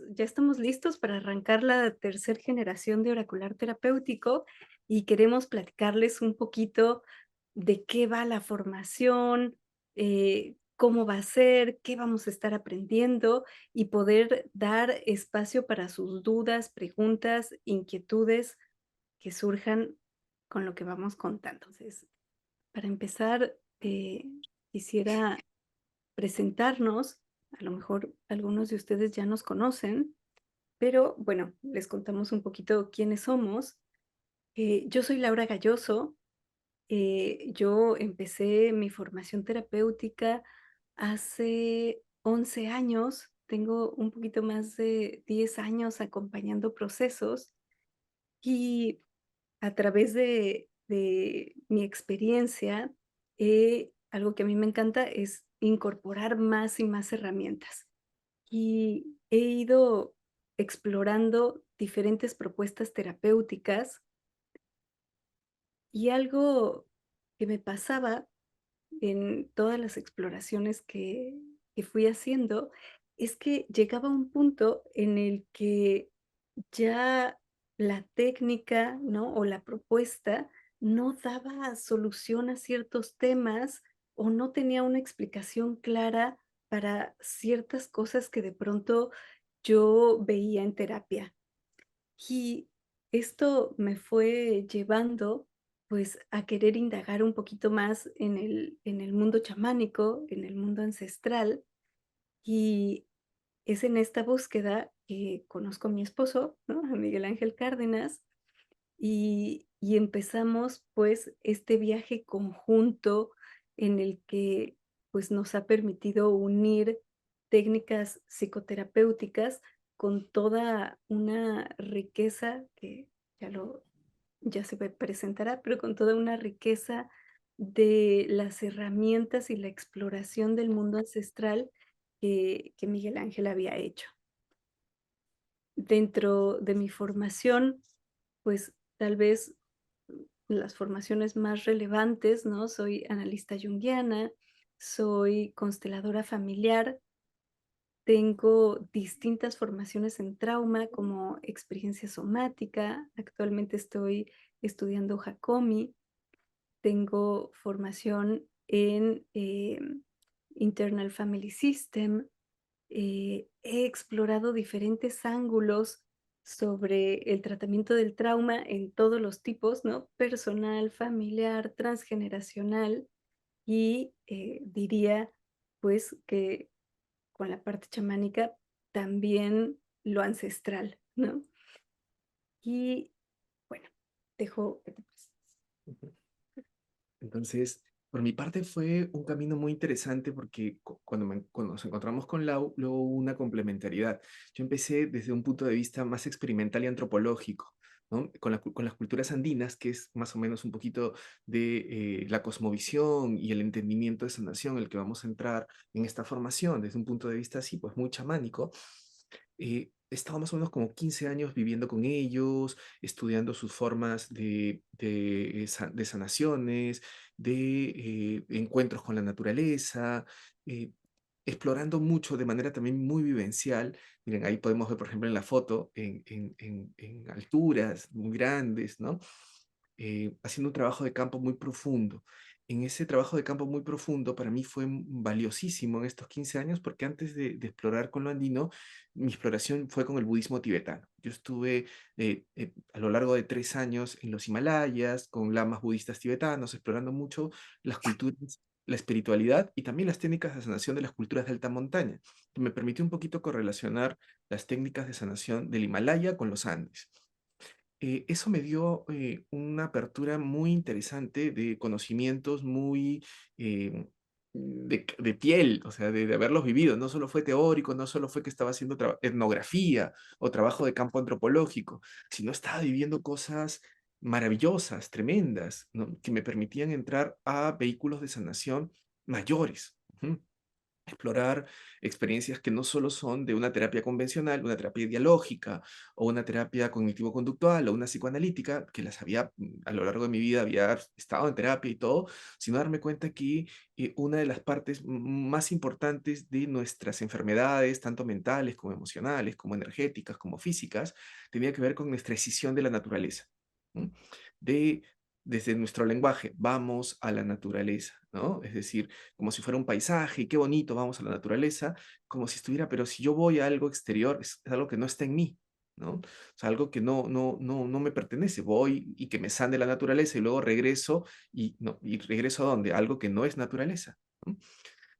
Ya estamos listos para arrancar la tercer generación de oracular terapéutico y queremos platicarles un poquito de qué va la formación, cómo va a ser, qué vamos a estar aprendiendo y poder dar espacio para sus dudas, preguntas, inquietudes que surjan con lo que vamos contando. Entonces, para empezar, quisiera presentarnos. A lo mejor algunos de ustedes ya nos conocen, pero bueno, les contamos un poquito quiénes somos. Yo soy Laura Galloso. Yo empecé mi formación terapéutica hace 11 años. Tengo un poquito más de 10 años acompañando procesos y a través de mi experiencia, algo que a mí me encanta es incorporar más y más herramientas. Y he ido explorando diferentes propuestas terapéuticas, y algo que me pasaba en todas las exploraciones que fui haciendo es que llegaba un punto en el que ya la técnica, ¿no? O la propuesta no daba solución a ciertos temas o no tenía una explicación clara para ciertas cosas que de pronto yo veía en terapia. Y esto me fue llevando, pues, a querer indagar un poquito más en el mundo chamánico, en el mundo ancestral, y es en esta búsqueda que conozco a mi esposo, ¿no? A Miguel Ángel Cárdenas, y empezamos, pues, este viaje conjunto en el que, pues, nos ha permitido unir técnicas psicoterapéuticas con toda una riqueza que ya se presentará, pero con toda una riqueza de las herramientas y la exploración del mundo ancestral que Miguel Ángel había hecho. Dentro de mi formación, pues, tal vez, las formaciones más relevantes, ¿no? Soy analista junguiana, soy consteladora familiar, tengo distintas formaciones en trauma, como experiencia somática. Actualmente estoy estudiando Hakomi. Tengo formación en, Internal Family System. He explorado diferentes ángulos sobre el tratamiento del trauma en todos los tipos, ¿no? Personal, familiar, transgeneracional y, diría, pues, que con la parte chamánica también lo ancestral, ¿no? Y bueno, dejo que te presentes. Ujú. Entonces, por mi parte fue un camino muy interesante porque cuando nos encontramos con Lau, luego hubo una complementariedad. Yo empecé desde un punto de vista más experimental y antropológico, ¿no? Con las culturas andinas, que es más o menos un poquito de la cosmovisión y el entendimiento de sanación, el que vamos a entrar en esta formación desde un punto de vista así, pues muy chamánico. He estado más o menos como 15 años viviendo con ellos, estudiando sus formas de sanaciones, de encuentros con la naturaleza, eh, explorando mucho de manera también muy vivencial. Miren, ahí podemos ver, por ejemplo, en la foto, en alturas muy grandes, ¿no? Haciendo un trabajo de campo muy profundo. En ese trabajo de campo muy profundo, para mí fue valiosísimo en estos 15 años, porque antes de explorar con lo andino, mi exploración fue con el budismo tibetano. Yo estuve a lo largo de 3 años en los Himalayas, con lamas budistas tibetanos, explorando mucho las culturas, la espiritualidad y también las técnicas de sanación de las culturas de alta montaña, que me permitió un poquito correlacionar las técnicas de sanación del Himalaya con los Andes. Eso me dio una apertura muy interesante de conocimientos muy de piel, o sea, de haberlos vivido. No solo fue teórico, no solo fue que estaba haciendo etnografía o trabajo de campo antropológico, sino estaba viviendo cosas maravillosas, tremendas, ¿no? Que me permitían entrar a vehículos de sanación mayores. Ujú. explorar experiencias que no solo son de una terapia convencional, una terapia dialógica o una terapia cognitivo-conductual o una psicoanalítica, que las había a lo largo de mi vida, había estado en terapia y todo, sino darme cuenta que una de las partes más importantes de nuestras enfermedades, tanto mentales como emocionales, como energéticas, como físicas, tenía que ver con nuestra escisión de la naturaleza. ¿No? De, desde nuestro lenguaje, vamos a la naturaleza, ¿no? Es decir, como si fuera un paisaje, y qué bonito, vamos a la naturaleza, como si estuviera, pero si yo voy a algo exterior, es algo que no está en mí, ¿no? O sea, algo que no me pertenece, voy y que me sane la naturaleza y luego regreso, y, no, ¿y regreso a dónde? A algo que no es naturaleza, ¿no?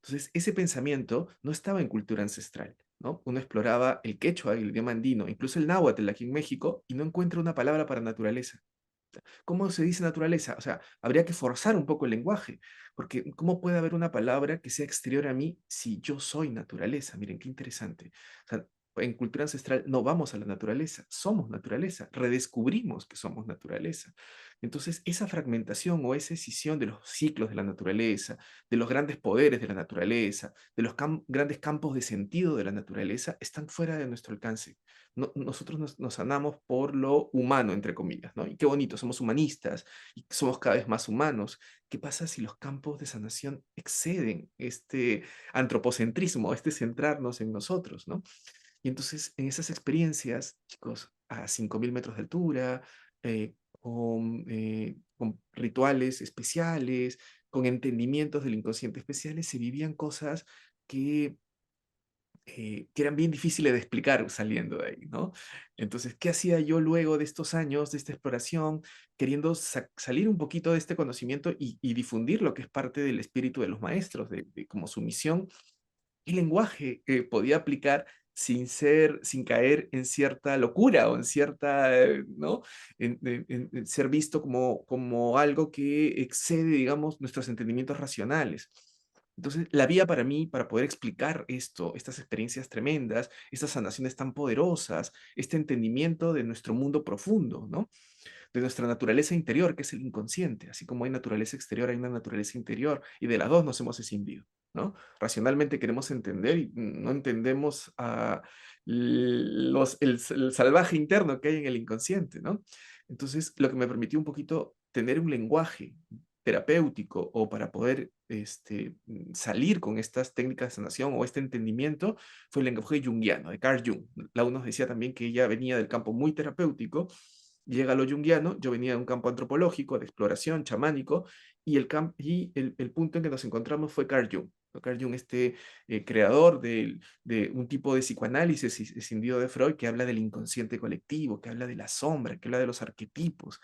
Entonces, ese pensamiento no estaba en cultura ancestral, ¿no? Uno exploraba el quechua, el idioma andino, incluso el náhuatl aquí en México, y no encuentra una palabra para naturaleza. ¿Cómo se dice naturaleza? O sea, habría que forzar un poco el lenguaje, porque ¿cómo puede haber una palabra que sea exterior a mí si yo soy naturaleza? Miren, qué interesante. O sea, en cultura ancestral no vamos a la naturaleza, somos naturaleza, redescubrimos que somos naturaleza. Entonces, esa fragmentación o esa escisión de los ciclos de la naturaleza, de los grandes poderes de la naturaleza, de los grandes campos de sentido de la naturaleza, están fuera de nuestro alcance. Nosotros nos sanamos por lo humano, entre comillas, ¿no? Y qué bonito, somos humanistas y somos cada vez más humanos. ¿Qué pasa si los campos de sanación exceden este antropocentrismo, este centrarnos en nosotros, ¿no? Y entonces, en esas experiencias, chicos, a 5.000 metros de altura, con rituales especiales, con entendimientos del inconsciente especiales, se vivían cosas que que eran bien difíciles de explicar saliendo de ahí, ¿no? Entonces, ¿qué hacía yo luego de estos años, de esta exploración, queriendo salir un poquito de este conocimiento y difundir lo que es parte del espíritu de los maestros, como su misión? ¿Qué lenguaje podía aplicar sin caer en cierta locura o en cierta, ¿no? En ser visto como algo que excede, digamos, nuestros entendimientos racionales? Entonces, la vía para mí, para poder explicar esto, estas experiencias tremendas, estas sanaciones tan poderosas, este entendimiento de nuestro mundo profundo, ¿no? De nuestra naturaleza interior, que es el inconsciente. Así como hay naturaleza exterior, hay una naturaleza interior, y de las dos nos hemos escindido, ¿no? Racionalmente queremos entender y no entendemos el salvaje interno que hay en el inconsciente, ¿no? Entonces, lo que me permitió un poquito tener un lenguaje terapéutico o para poder salir con estas técnicas de sanación o este entendimiento fue el lenguaje junguiano de Carl Jung. Lau nos decía también que ella venía del campo muy terapéutico, llega lo junguiano, yo venía de un campo antropológico, de exploración, chamánico, y el punto en que nos encontramos fue Carl Jung. ¿No? Carl Jung, creador de un tipo de psicoanálisis escindido de Freud que habla del inconsciente colectivo, que habla de la sombra, que habla de los arquetipos.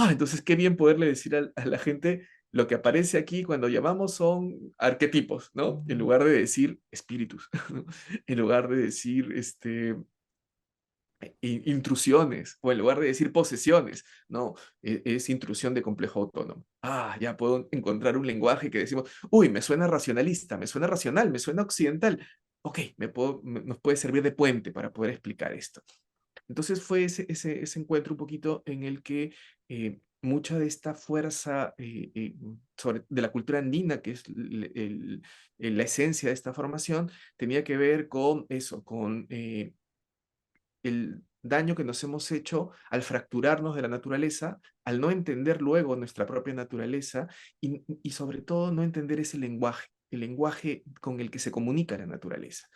Entonces qué bien poderle decir a la gente, lo que aparece aquí cuando llamamos son arquetipos, ¿no? En lugar de decir espíritus, ¿no? En lugar de decir, intrusiones, o en lugar de decir posesiones, no, es intrusión de complejo autónomo. Ya puedo encontrar un lenguaje que decimos, uy, me suena racionalista, me suena racional, me suena occidental. Ok, nos puede servir de puente para poder explicar esto. Entonces fue ese encuentro un poquito en el que mucha de esta fuerza de la cultura andina, que es la esencia de esta formación, tenía que ver con eso, con el daño que nos hemos hecho al fracturarnos de la naturaleza, al no entender luego nuestra propia naturaleza y sobre todo no entender ese lenguaje, el lenguaje con el que se comunica la naturaleza.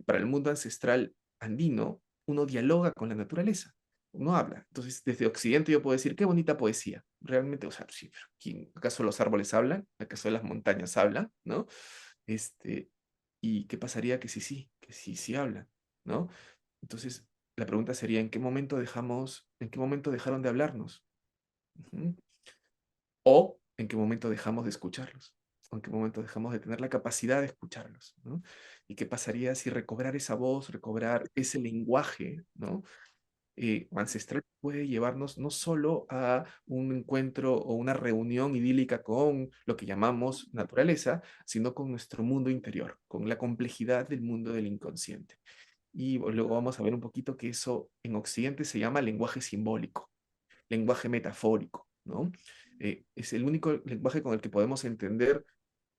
Para el mundo ancestral andino, uno dialoga con la naturaleza, uno habla. Entonces, desde Occidente yo puedo decir, qué bonita poesía. Realmente, o sea, sí, pero ¿acaso los árboles hablan? ¿Acaso las montañas hablan? ¿No? Este, ¿Y qué pasaría que sí hablan? ¿No? Entonces, la pregunta sería, en qué momento dejaron de hablarnos? Ujú. ¿O en qué momento dejamos de escucharlos? ¿O en qué momento dejamos de tener la capacidad de escucharlos? ¿No? ¿Y qué pasaría si recobrar esa voz, recobrar ese lenguaje, ¿no? Ancestral puede llevarnos no solo a un encuentro o una reunión idílica con lo que llamamos naturaleza, sino con nuestro mundo interior, con la complejidad del mundo del inconsciente. Y luego vamos a ver un poquito que eso en Occidente se llama lenguaje simbólico, lenguaje metafórico, ¿no? Es el único lenguaje con el que podemos entender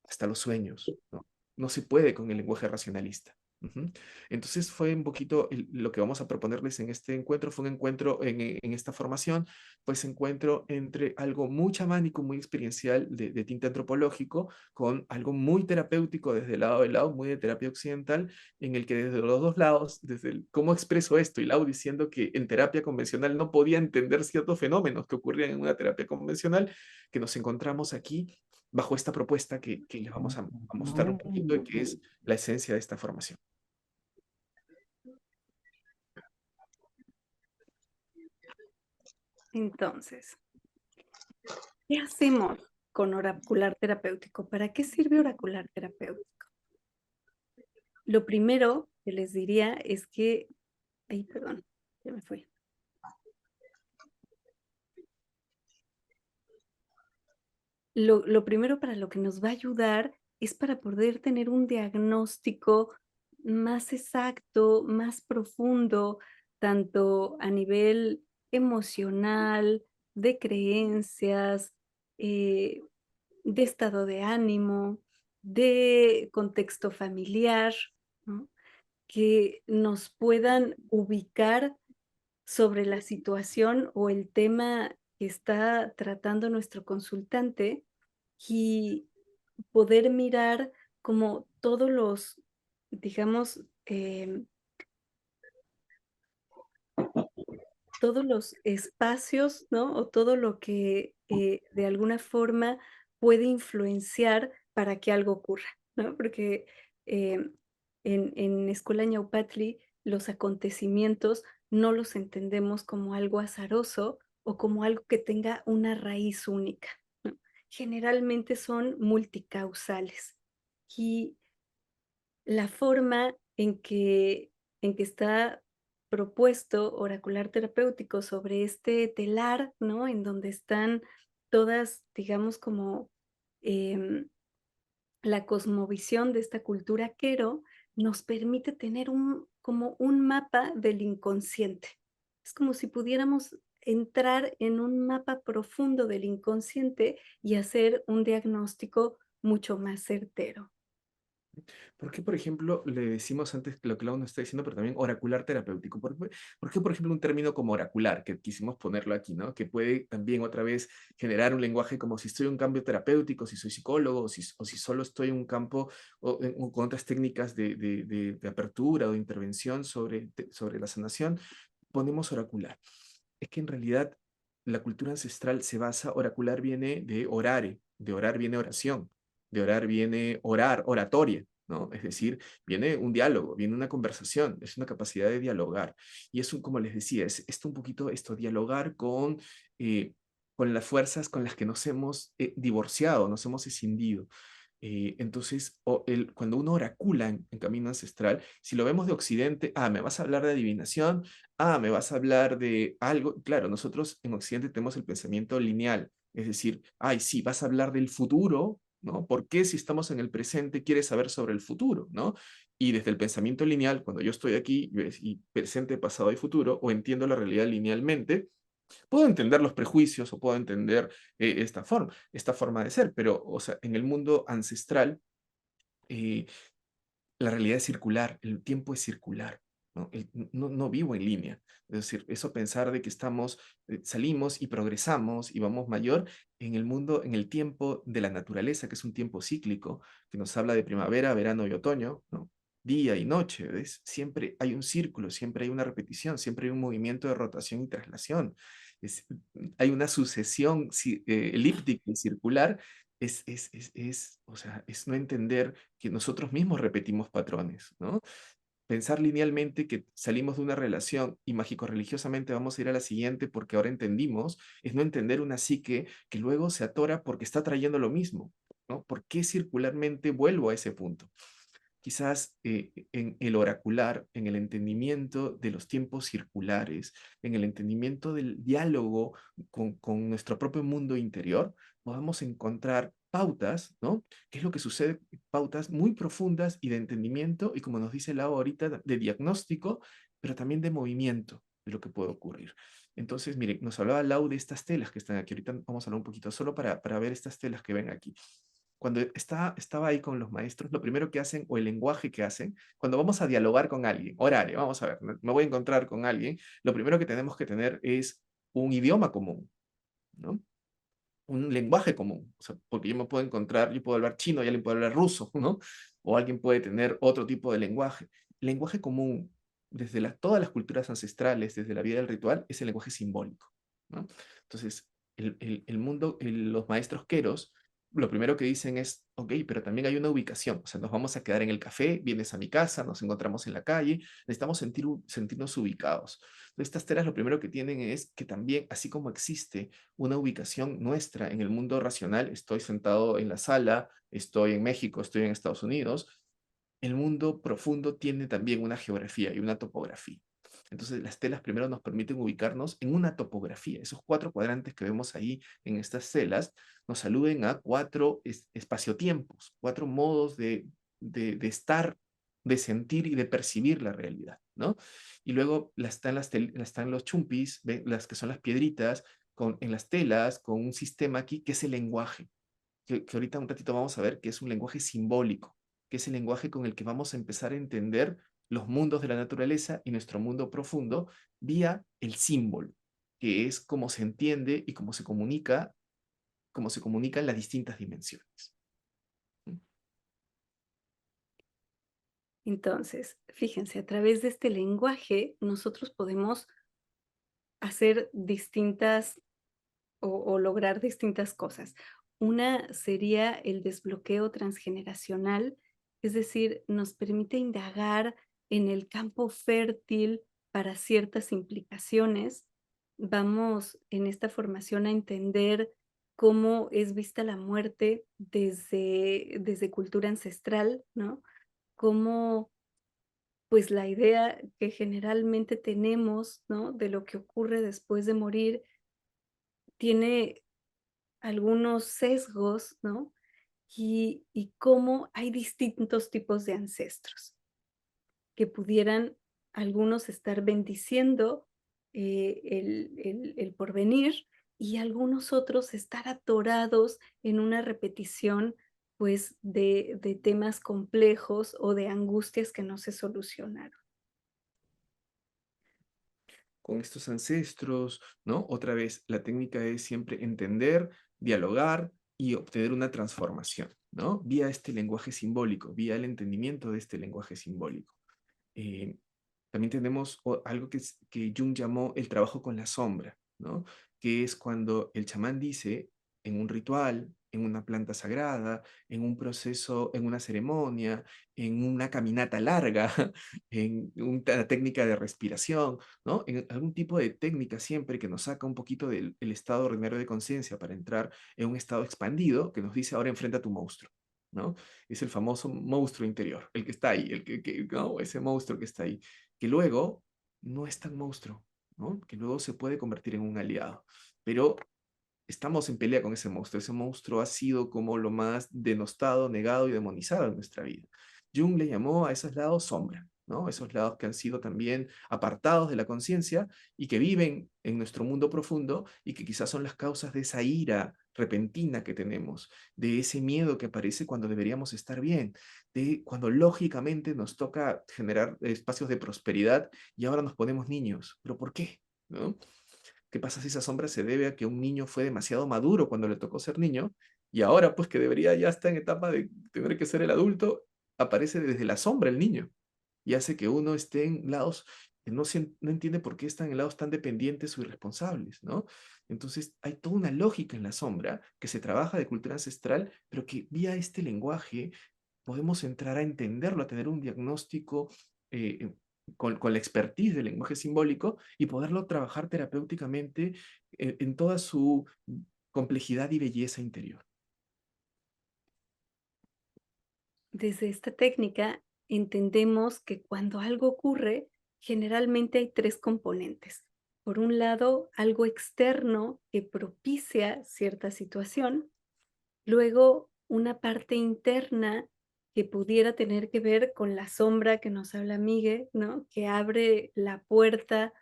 hasta los sueños, ¿no? no se puede con el lenguaje racionalista. Ujú. Entonces fue un poquito lo que vamos a proponerles en este encuentro, fue un encuentro en esta formación, pues encuentro entre algo muy chamánico, muy experiencial de tinte antropológico, con algo muy terapéutico desde el lado del lado, muy de terapia occidental, en el que desde los dos lados, desde el cómo expreso esto y Lau diciendo que en terapia convencional no podía entender ciertos fenómenos que ocurrían en una terapia convencional, que nos encontramos aquí bajo esta propuesta que les vamos a mostrar un poquito de qué es la esencia de esta formación. Entonces, ¿qué hacemos con oracular terapéutico? ¿Para qué sirve oracular terapéutico? Lo primero que les diría es que, ay, perdón, ya me fui. Lo primero para lo que nos va a ayudar es para poder tener un diagnóstico más exacto, más profundo, tanto a nivel emocional, de creencias, eh, de estado de ánimo, de contexto familiar, ¿no? Que nos puedan ubicar sobre la situación o el tema que está tratando nuestro consultante y poder mirar como todos los, digamos, todos los espacios, ¿no? O todo lo que, de alguna forma puede influenciar para que algo ocurra, ¿no? Porque, en Escuela Ñaupatli, los acontecimientos no los entendemos como algo azaroso o como algo que tenga una raíz única, ¿no? Generalmente son multicausales. Y la forma en que está propuesto oracular terapéutico sobre este telar, ¿no? En donde están todas, digamos, como, em, la cosmovisión de esta cultura quero, nos permite tener como un mapa del inconsciente. Es como si pudiéramos entrar en un mapa profundo del inconsciente y hacer un diagnóstico mucho más certero. ¿Por qué, por ejemplo, le decimos antes lo que Lau nos está diciendo, pero también oracular terapéutico? ¿Por qué, por ejemplo, un término como oracular, que quisimos ponerlo aquí, ¿no? Que puede también otra vez generar un lenguaje como si estoy en un cambio terapéutico, si soy psicólogo, o si solo estoy en un campo o con otras técnicas de apertura o de intervención sobre la sanación, ponemos oracular. Es que en realidad la cultura ancestral se basa, oracular viene de orare, de orar viene oración, de orar viene orar, oratoria, ¿no? Es decir, viene un diálogo, viene una conversación, es una capacidad de dialogar. Y es un, como les decía, es esto un poquito, esto, dialogar con las fuerzas con las que nos hemos divorciado, nos hemos escindido. Entonces, cuando uno oracula en camino ancestral, si lo vemos de Occidente, me vas a hablar de adivinación, me vas a hablar de algo. Claro, nosotros en Occidente tenemos el pensamiento lineal, es decir, ay, sí, vas a hablar del futuro, ¿no? ¿Por qué si estamos en el presente quieres saber sobre el futuro, ¿no? Y desde el pensamiento lineal, cuando yo estoy aquí y presente, pasado y futuro, o entiendo la realidad linealmente, puedo entender los prejuicios o puedo entender esta forma de ser, pero, o sea, en el mundo ancestral, eh, la realidad es circular, el tiempo es circular, ¿no? No vivo en línea. Es decir, eso pensar de que salimos y progresamos y vamos mayor en el mundo, en el tiempo de la naturaleza, que es un tiempo cíclico, que nos habla de primavera, verano y otoño, ¿no? Día y noche, ¿ves? Siempre hay un círculo, siempre hay una repetición, siempre hay un movimiento de rotación y traslación. Es- Hay una sucesión elíptica y circular. O sea, es no entender que nosotros mismos repetimos patrones, ¿no? Pensar linealmente que salimos de una relación y mágico-religiosamente vamos a ir a la siguiente porque ahora entendimos, es no entender una psique que luego se atora porque está trayendo lo mismo, ¿no? ¿Por qué circularmente vuelvo a ese punto? Quizás en el oracular, en el entendimiento de los tiempos circulares, en el entendimiento del diálogo con nuestro propio mundo interior, podamos encontrar pautas, ¿no? ¿Qué es lo que sucede? Pautas muy profundas y de entendimiento y como nos dice Lau ahorita, de diagnóstico, pero también de movimiento de lo que puede ocurrir. Entonces, mire, nos hablaba Lau de estas telas que están aquí. Ahorita vamos a hablar un poquito solo para ver estas telas que ven aquí. cuando estaba ahí con los maestros, lo primero que hacen, o el lenguaje que hacen, cuando vamos a dialogar con alguien, horario, vamos a ver, me voy a encontrar con alguien, lo primero que tenemos que tener es un idioma común, ¿no? Un lenguaje común, o sea, porque yo me puedo encontrar, yo puedo hablar chino y alguien puede hablar ruso, ¿no? O alguien puede tener otro tipo de lenguaje. Lenguaje común, desde todas las culturas ancestrales, desde la vida del ritual, es el lenguaje simbólico, ¿no? Entonces, el mundo, los maestros queros, lo primero que dicen es, ok, pero también hay una ubicación, o sea, nos vamos a quedar en el café, vienes a mi casa, nos encontramos en la calle, necesitamos sentirnos ubicados. Entonces, estas telas lo primero que tienen es que también, así como existe una ubicación nuestra en el mundo racional, estoy sentado en la sala, estoy en México, estoy en Estados Unidos, el mundo profundo tiene también una geografía y una topografía. Entonces, las telas primero nos permiten ubicarnos en una topografía. Esos cuatro cuadrantes que vemos ahí en estas telas nos aluden a cuatro espaciotiempos, cuatro modos de estar, de sentir y de percibir la realidad, ¿no? Y luego están los chumpis, las que son las piedritas, en las telas, con un sistema aquí que es el lenguaje, que ahorita un ratito vamos a ver que es un lenguaje simbólico, que es el lenguaje con el que vamos a empezar a entender los mundos de la naturaleza y nuestro mundo profundo vía el símbolo, que es cómo se entiende y cómo se comunican las distintas dimensiones. Entonces, fíjense, a través de este lenguaje nosotros podemos hacer distintas o lograr distintas cosas. Una sería el desbloqueo transgeneracional, es decir, nos permite indagar en el campo fértil para ciertas implicaciones. Vamos en esta formación a entender cómo es vista la muerte desde cultura ancestral, ¿no? Cómo, pues, la idea que generalmente tenemos, ¿no?, de lo que ocurre después de morir tiene algunos sesgos, ¿no? Y cómo hay distintos tipos de ancestros que pudieran algunos estar bendiciendo, el porvenir, y algunos otros estar atorados en una repetición, pues, de temas complejos o de angustias que no se solucionaron. Con estos ancestros, ¿no? Otra vez, la técnica es siempre entender, dialogar y obtener una transformación, ¿no? Vía este lenguaje simbólico, vía el entendimiento de este lenguaje simbólico. Eh, También tenemos algo que Jung llamó el trabajo con la sombra, ¿no? Que es cuando el chamán dice en un ritual, en una planta sagrada, en un proceso, en una ceremonia, en una caminata larga, en una técnica de respiración, ¿no? En algún tipo de técnica siempre que nos saca un poquito del el estado ordinario de conciencia para entrar en un estado expandido que nos dice ahora enfrenta a tu monstruo, ¿no? Es el famoso monstruo interior, el que está ahí, no, ese monstruo que está ahí, que luego no es tan monstruo, ¿no? Que luego se puede convertir en un aliado. Pero estamos en pelea con ese monstruo. Ese monstruo ha sido como lo más denostado, negado y demonizado en nuestra vida. Jung le llamó a esos lados sombra, ¿no? Esos lados que han sido también apartados de la conciencia y que viven en nuestro mundo profundo y que quizás son las causas de esa ira repentina que tenemos, de ese miedo que aparece cuando deberíamos estar bien, de cuando lógicamente nos toca generar espacios de prosperidad y ahora nos ponemos niños. ¿Pero por qué? ¿No? ¿Qué pasa si esa sombra se debe a que un niño fue demasiado maduro cuando le tocó ser niño y ahora pues que debería ya estar en etapa de tener que ser el adulto, aparece desde la sombra el niño y hace que uno esté en lados que no entiende por qué están en lados tan dependientes o irresponsables, ¿no? Entonces hay toda una lógica en la sombra que se trabaja de cultura ancestral, pero que vía este lenguaje podemos entrar a entenderlo, a tener un diagnóstico eh, con la expertise del lenguaje simbólico y poderlo trabajar terapéuticamente en toda su complejidad y belleza interior. Desde esta técnica entendemos que cuando algo ocurre, generalmente hay 3 componentes. Por un lado, algo externo que propicia cierta situación, luego una parte interna que pudiera tener que ver con la sombra que nos habla Migue, ¿no? Que abre la puerta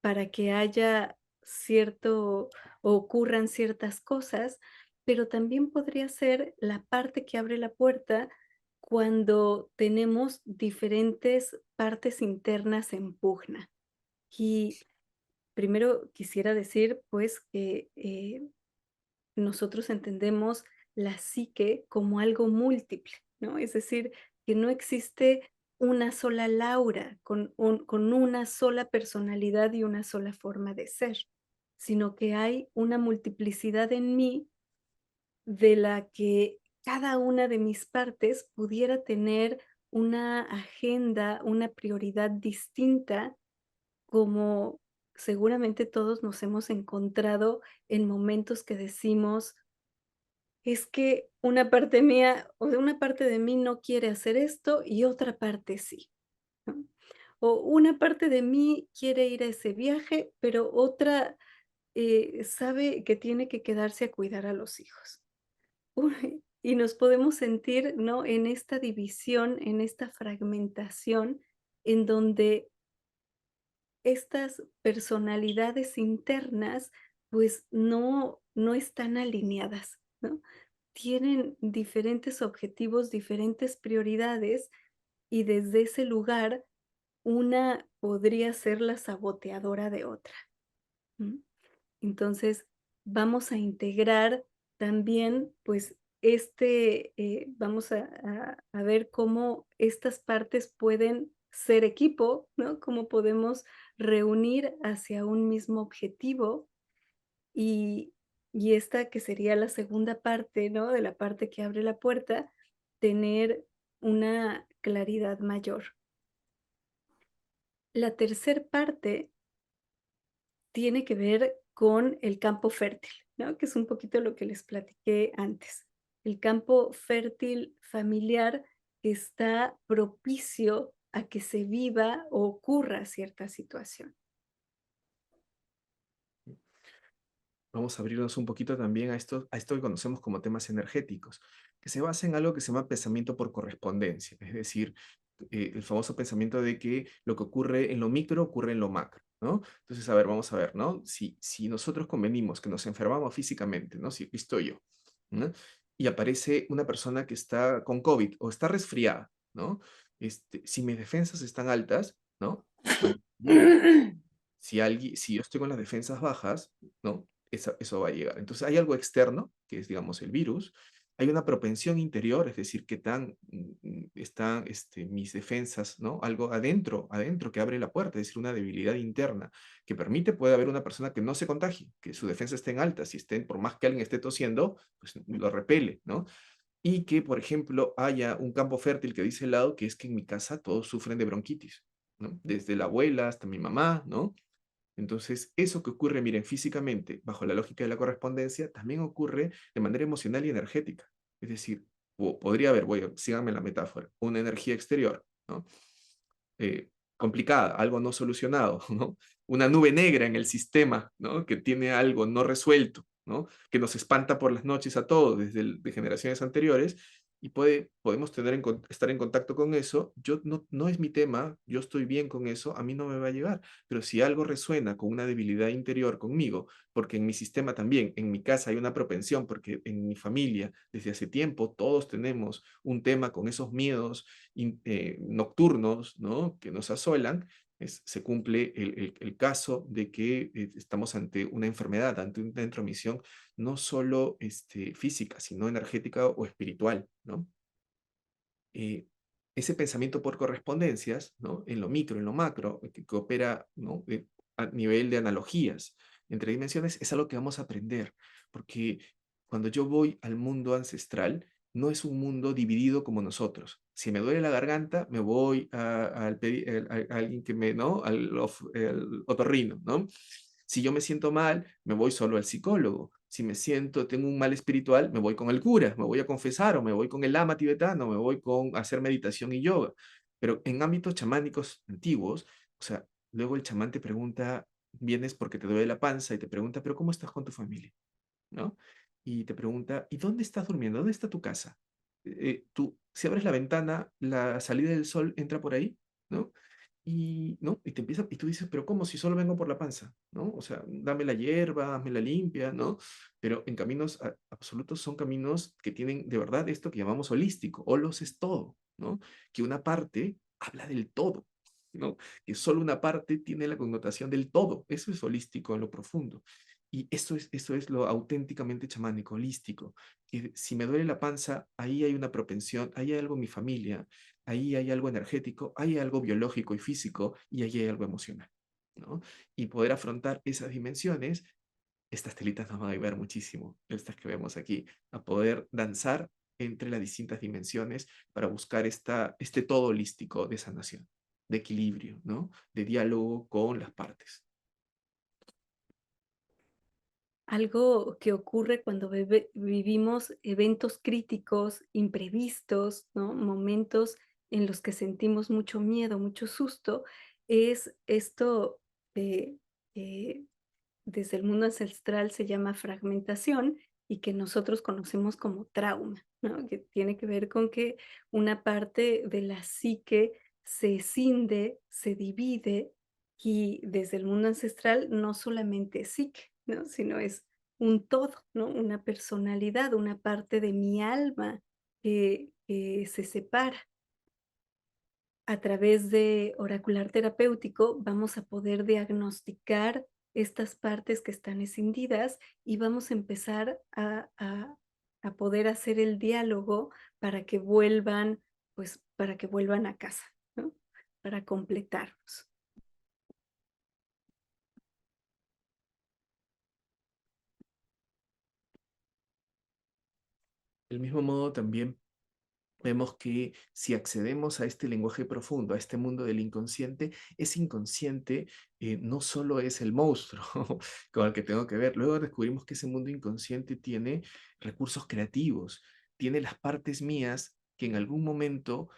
para que haya cierto o ocurran ciertas cosas, pero también podría ser la parte que abre la puerta cuando tenemos diferentes partes internas en pugna. Y primero quisiera decir, pues, que nosotros entendemos la psique como algo múltiple, ¿no? Es decir, que no existe una sola Laura con una sola personalidad y una sola forma de ser, sino que hay una multiplicidad en mí de la que cada una de mis partes pudiera tener una agenda, una prioridad distinta, como seguramente todos nos hemos encontrado en momentos que decimos: "Es que una parte mía, o sea, una parte de mí no quiere hacer esto y otra parte sí", ¿no? O una parte de mí quiere ir a ese viaje, pero otra, sabe que tiene que quedarse a cuidar a los hijos. Uy, y nos podemos sentir, ¿no?, en esta división, en esta fragmentación, en donde estas personalidades internas, pues, no están alineadas, ¿no? Tienen diferentes objetivos, diferentes prioridades, y desde ese lugar, una podría ser la saboteadora de otra, ¿mm? Entonces, vamos a integrar también, pues, vamos a ver cómo estas partes pueden ser equipo, ¿no? Cómo podemos reunir hacia un mismo objetivo y esta que sería la segunda parte, ¿no? De la parte que abre la puerta, tener una claridad mayor. La tercer parte tiene que ver con el campo fértil, ¿no? Que es un poquito lo que les platiqué antes. El campo fértil familiar que está propicio a que se viva o ocurra cierta situación. Vamos a abrirnos un poquito también a esto que conocemos como temas energéticos, que se basa en algo que se llama pensamiento por correspondencia, es decir, el famoso pensamiento de que lo que ocurre en lo micro ocurre en lo macro, ¿no? Entonces, a ver, vamos a ver, ¿no? Si nosotros convenimos que nos enfermamos físicamente, ¿no? Si aquí estoy yo, ¿no? Y aparece una persona que está con COVID o está resfriada, ¿no? Si mis defensas están altas, ¿no? Bueno, llega. Si yo estoy con las defensas bajas, ¿no? Eso va a llegar. Entonces hay algo externo, que es, digamos, el virus. Hay una propensión interior, es decir, qué tan están mis defensas, ¿no? Algo adentro que abre la puerta, es decir, una debilidad interna que permite, puede haber una persona que no se contagie, que su defensa esté en alta, si estén, por más que alguien esté tosiendo, pues lo repele, ¿no? Y que, por ejemplo, haya un campo fértil que dice el lado, que es que en mi casa todos sufren de bronquitis, ¿no? Desde la abuela hasta mi mamá, ¿no? Entonces, eso que ocurre, miren, físicamente, bajo la lógica de la correspondencia, también ocurre de manera emocional y energética. Es decir, podría haber, síganme la metáfora, una energía exterior, ¿no? Complicada, algo no solucionado, ¿no? Una nube negra en el sistema, ¿no? Que tiene algo no resuelto, ¿no? Que nos espanta por las noches a todos desde de generaciones anteriores y podemos estar en contacto con eso. Yo no es mi tema, yo estoy bien con eso, a mí no me va a llegar, pero si algo resuena con una debilidad interior conmigo, porque en mi sistema también, en mi casa hay una propensión, porque en mi familia desde hace tiempo todos tenemos un tema con esos miedos nocturnos, ¿no? Que nos asolan, se cumple el caso de que estamos ante una enfermedad, ante una intromisión no solo física, sino energética o espiritual, ¿no? Eh, Ese pensamiento por correspondencias, ¿no? En lo micro, en lo macro, que opera, ¿no? A nivel de analogías entre dimensiones, es algo que vamos a aprender, porque cuando yo voy al mundo ancestral, no es un mundo dividido como nosotros. Si me duele la garganta, me voy a alguien que me, ¿no? El otorrino, ¿no? Si yo me siento mal, me voy solo al psicólogo. Si me siento, tengo un mal espiritual, me voy con el cura, me voy a confesar o me voy con el lama tibetano, me voy con hacer meditación y yoga. Pero en ámbitos chamánicos antiguos, o sea, luego el chamán te pregunta, vienes porque te duele la panza y te pregunta, pero ¿cómo estás con tu familia? ¿No? Y te pregunta, ¿y dónde estás durmiendo? ¿Dónde está tu casa? Si abres la ventana, la salida del sol entra por ahí, ¿no? ¿no? Y te empieza, y tú dices, pero ¿cómo? Si solo vengo por la panza, ¿no? O sea, dame la hierba, hazme la limpia, ¿no? Pero en caminos absolutos son caminos que tienen de verdad esto que llamamos holístico. Holos es todo, ¿no? Que una parte habla del todo, ¿no? Que solo una parte tiene la connotación del todo. Eso es holístico en lo profundo. Y eso es lo auténticamente chamánico, holístico. Que si me duele la panza, ahí hay una propensión, ahí hay algo en mi familia, ahí hay algo energético, hay algo biológico y físico y ahí hay algo emocional, ¿no? Y poder afrontar esas dimensiones, estas telitas nos van a ayudar muchísimo, estas que vemos aquí, a poder danzar entre las distintas dimensiones para buscar este todo holístico de sanación, de equilibrio, ¿no? De diálogo con las partes. Algo que ocurre cuando vivimos eventos críticos, imprevistos, ¿no? Momentos en los que sentimos mucho miedo, mucho susto, es esto de, que desde el mundo ancestral se llama fragmentación y que nosotros conocemos como trauma, ¿no? Que tiene que ver con que una parte de la psique se escinde, se divide y desde el mundo ancestral no solamente es psique, ¿no? Sino es un todo, ¿no? Una personalidad, una parte de mi alma que se separa. A través de oracular terapéutico vamos a poder diagnosticar estas partes que están escindidas y vamos a empezar a poder hacer el diálogo para que vuelvan, pues, para que vuelvan a casa, ¿no? Para completarnos. Del mismo modo también vemos que si accedemos a este lenguaje profundo, a este mundo del inconsciente, ese inconsciente no solo es el monstruo con el que tengo que ver, luego descubrimos que ese mundo inconsciente tiene recursos creativos, tiene las partes mías que en algún momento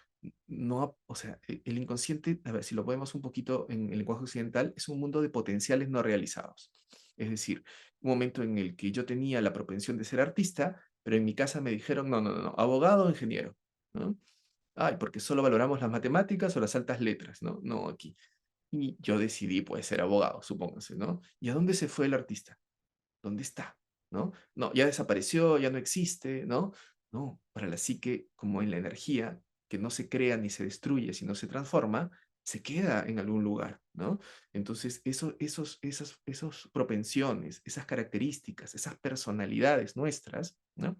no, o sea, el inconsciente, a ver si lo podemos un poquito en el lenguaje occidental, es un mundo de potenciales no realizados. Es decir, un momento en el que yo tenía la propensión de ser artista, pero en mi casa me dijeron, no, no, no, no, abogado o ingeniero, ¿no? Ay, porque solo valoramos las matemáticas o las altas letras, ¿no? No, aquí. Y yo decidí, pues, ser abogado, supóngase, ¿no? ¿Y a dónde se fue el artista? ¿Dónde está? ¿No? No, ya desapareció, ya no existe, ¿no? No, para la psique, como en la energía, que no se crea ni se destruye, sino se transforma, se queda en algún lugar, ¿no? Entonces, esos propensiones, esas características, esas personalidades nuestras, ¿no?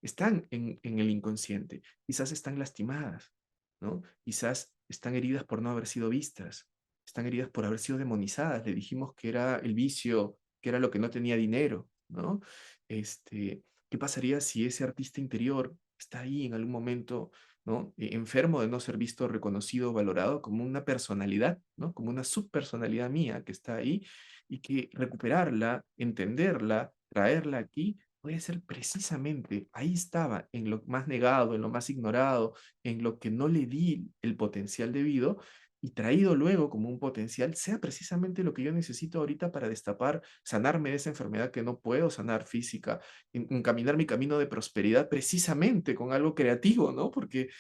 Están en el inconsciente. Quizás están lastimadas, ¿no? Quizás están heridas por no haber sido vistas, están heridas por haber sido demonizadas. Le dijimos que era el vicio, que era lo que no tenía dinero, ¿no? ¿Qué pasaría si ese artista interior está ahí en algún momento, ¿no? Enfermo de no ser visto, reconocido, valorado como una personalidad, ¿no? Como una subpersonalidad mía que está ahí y que recuperarla, entenderla, traerla aquí puede ser precisamente, ahí estaba, en lo más negado, en lo más ignorado, en lo que no le di el potencial debido y traído luego como un potencial, sea precisamente lo que yo necesito ahorita para destapar, sanarme de esa enfermedad que no puedo sanar física, encaminar mi camino de prosperidad precisamente con algo creativo, ¿no? Porque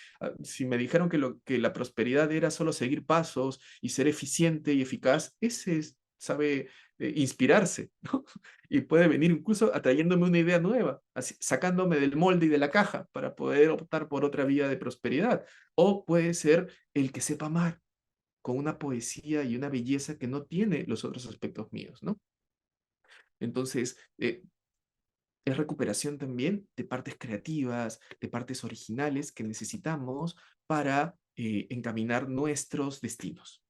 si me dijeron que la prosperidad era solo seguir pasos y ser eficiente y eficaz, ese sabe inspirarse, ¿no? Y puede venir incluso atrayéndome una idea nueva, sacándome del molde y de la caja para poder optar por otra vía de prosperidad. O puede ser el que sepa amar con una poesía y una belleza que no tiene los otros aspectos míos, ¿no? Entonces, es recuperación también de partes creativas, de partes originales que necesitamos para encaminar nuestros destinos.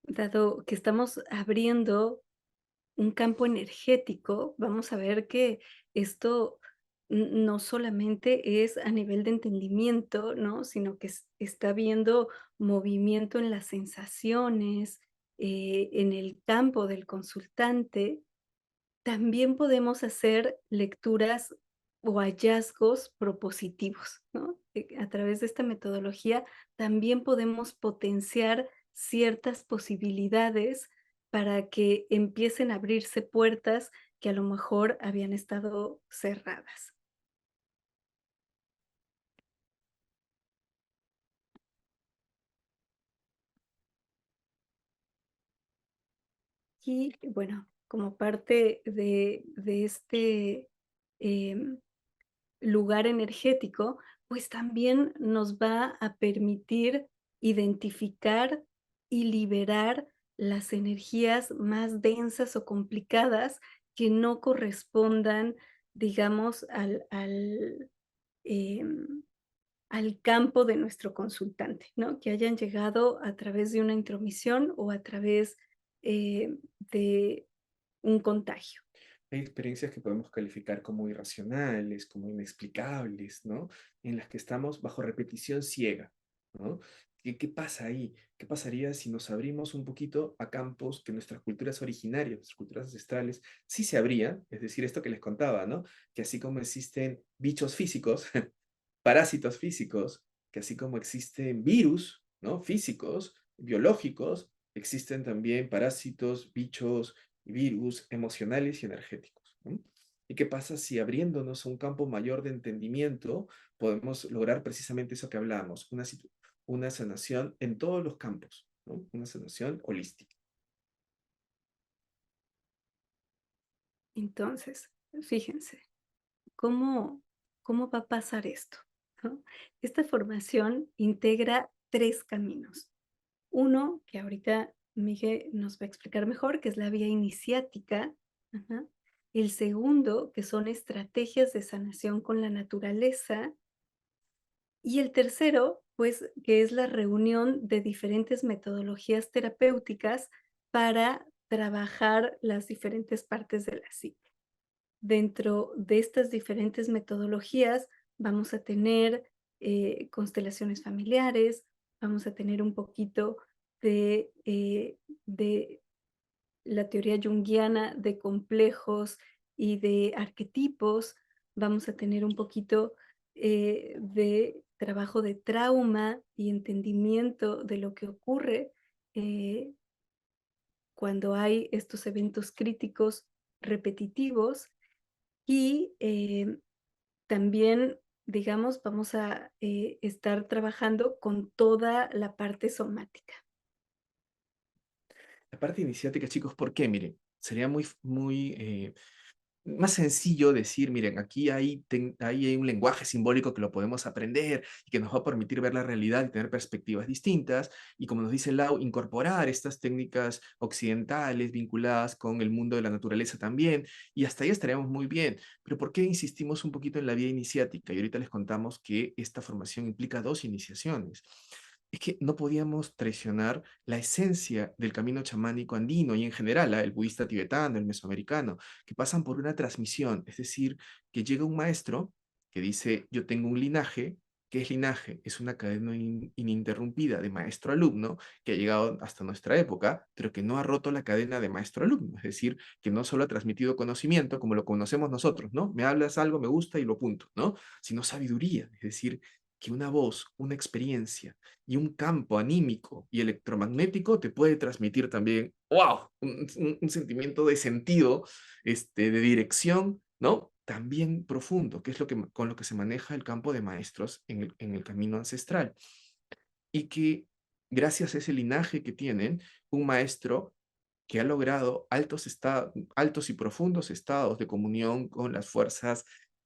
Dado que estamos abriendo un campo energético, vamos a ver que esto no solamente es a nivel de entendimiento, ¿no? Sino que está habiendo movimiento en las sensaciones, en el campo del consultante. También podemos hacer lecturas o hallazgos propositivos, ¿no? A través de esta metodología también podemos potenciar ciertas posibilidades para que empiecen a abrirse puertas que a lo mejor habían estado cerradas. Y bueno, como parte de este em, lugar energético, pues también nos va a permitir identificar y liberar las energías más densas o complicadas que no correspondan, digamos, em, al campo de nuestro consultante, ¿no? Que hayan llegado a través de una intromisión o a través de un contagio. Hay experiencias que podemos calificar como irracionales, como inexplicables, ¿no? En las que estamos bajo repetición ciega, ¿no? ¿Qué pasa ahí? ¿Qué pasaría si nos abrimos un poquito a campos que nuestras culturas originarias, nuestras culturas ancestrales, sí se abrían? Es decir, esto que les contaba, ¿no? Que así como existen bichos físicos, parásitos físicos, que así como existen virus, ¿no? Físicos, biológicos, existen también parásitos, bichos, virus emocionales y energéticos, ¿no? ¿Y qué pasa si abriéndonos a un campo mayor de entendimiento podemos lograr precisamente eso que hablábamos, una sanación en todos los campos, ¿no? Una sanación holística. Entonces, fíjense, ¿cómo, cómo va a pasar esto? ¿No? Esta formación integra tres caminos. Uno, que ahorita Miguel nos va a explicar mejor, que es la vía iniciática. Ajá. El segundo, que son estrategias de sanación con la naturaleza. Y el tercero, pues, que es la reunión de diferentes metodologías terapéuticas para trabajar las diferentes partes de la psique. Dentro de estas diferentes metodologías vamos a tener constelaciones familiares, vamos a tener un poquito de la teoría junguiana de complejos y de arquetipos, vamos a tener un poquito de trabajo de trauma y entendimiento de lo que ocurre eh, cuando hay estos eventos críticos repetitivos y también, digamos, vamos a estar trabajando con toda la parte somática. La parte iniciática, chicos, ¿por qué? Miren, sería más sencillo decir, miren, aquí ahí hay un lenguaje simbólico que lo podemos aprender y que nos va a permitir ver la realidad y tener perspectivas distintas. Y como nos dice Lau, incorporar estas técnicas occidentales vinculadas con el mundo de la naturaleza también. Y hasta ahí estaríamos muy bien. Pero ¿por qué insistimos un poquito en la vía iniciática? Y ahorita les contamos que esta formación implica dos iniciaciones. Es que no podíamos traicionar la esencia del camino chamánico andino y en general, el budista tibetano, el mesoamericano, que pasan por una transmisión, es decir, que llega un maestro que dice, yo tengo un linaje. ¿Qué es linaje? Es una cadena ininterrumpida de maestro-alumno que ha llegado hasta nuestra época, pero que no ha roto la cadena de maestro-alumno, es decir, que no solo ha transmitido conocimiento como lo conocemos nosotros, ¿no? Me hablas algo, me gusta y lo punto, ¿no? Sino sabiduría, es decir, que una voz, una experiencia y un campo anímico y electromagnético te puede transmitir también, wow, un sentimiento de sentido, de dirección, ¿no? También profundo, que es con lo que se maneja el campo de maestros en el camino ancestral. Y que gracias a ese linaje que tienen, un maestro que ha logrado altos y profundos estados de comunión con las fuerzas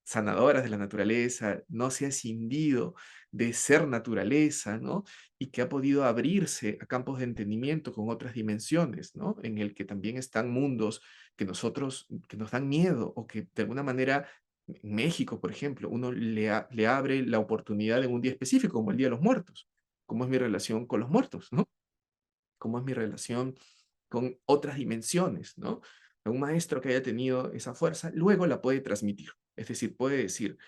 sanadoras de la naturaleza, no se ha escindido de ser naturaleza, ¿no? Y que ha podido abrirse a campos de entendimiento con otras dimensiones, ¿no? En el que también están mundos que nos dan miedo o que de alguna manera, en México, por ejemplo, uno le abre la oportunidad en un día específico, como el Día de los Muertos. ¿Cómo es mi relación con los muertos, ¿no? ¿Cómo es mi relación con otras dimensiones, ¿no? Un maestro que haya tenido esa fuerza, luego la puede transmitir. Es decir, puede decir,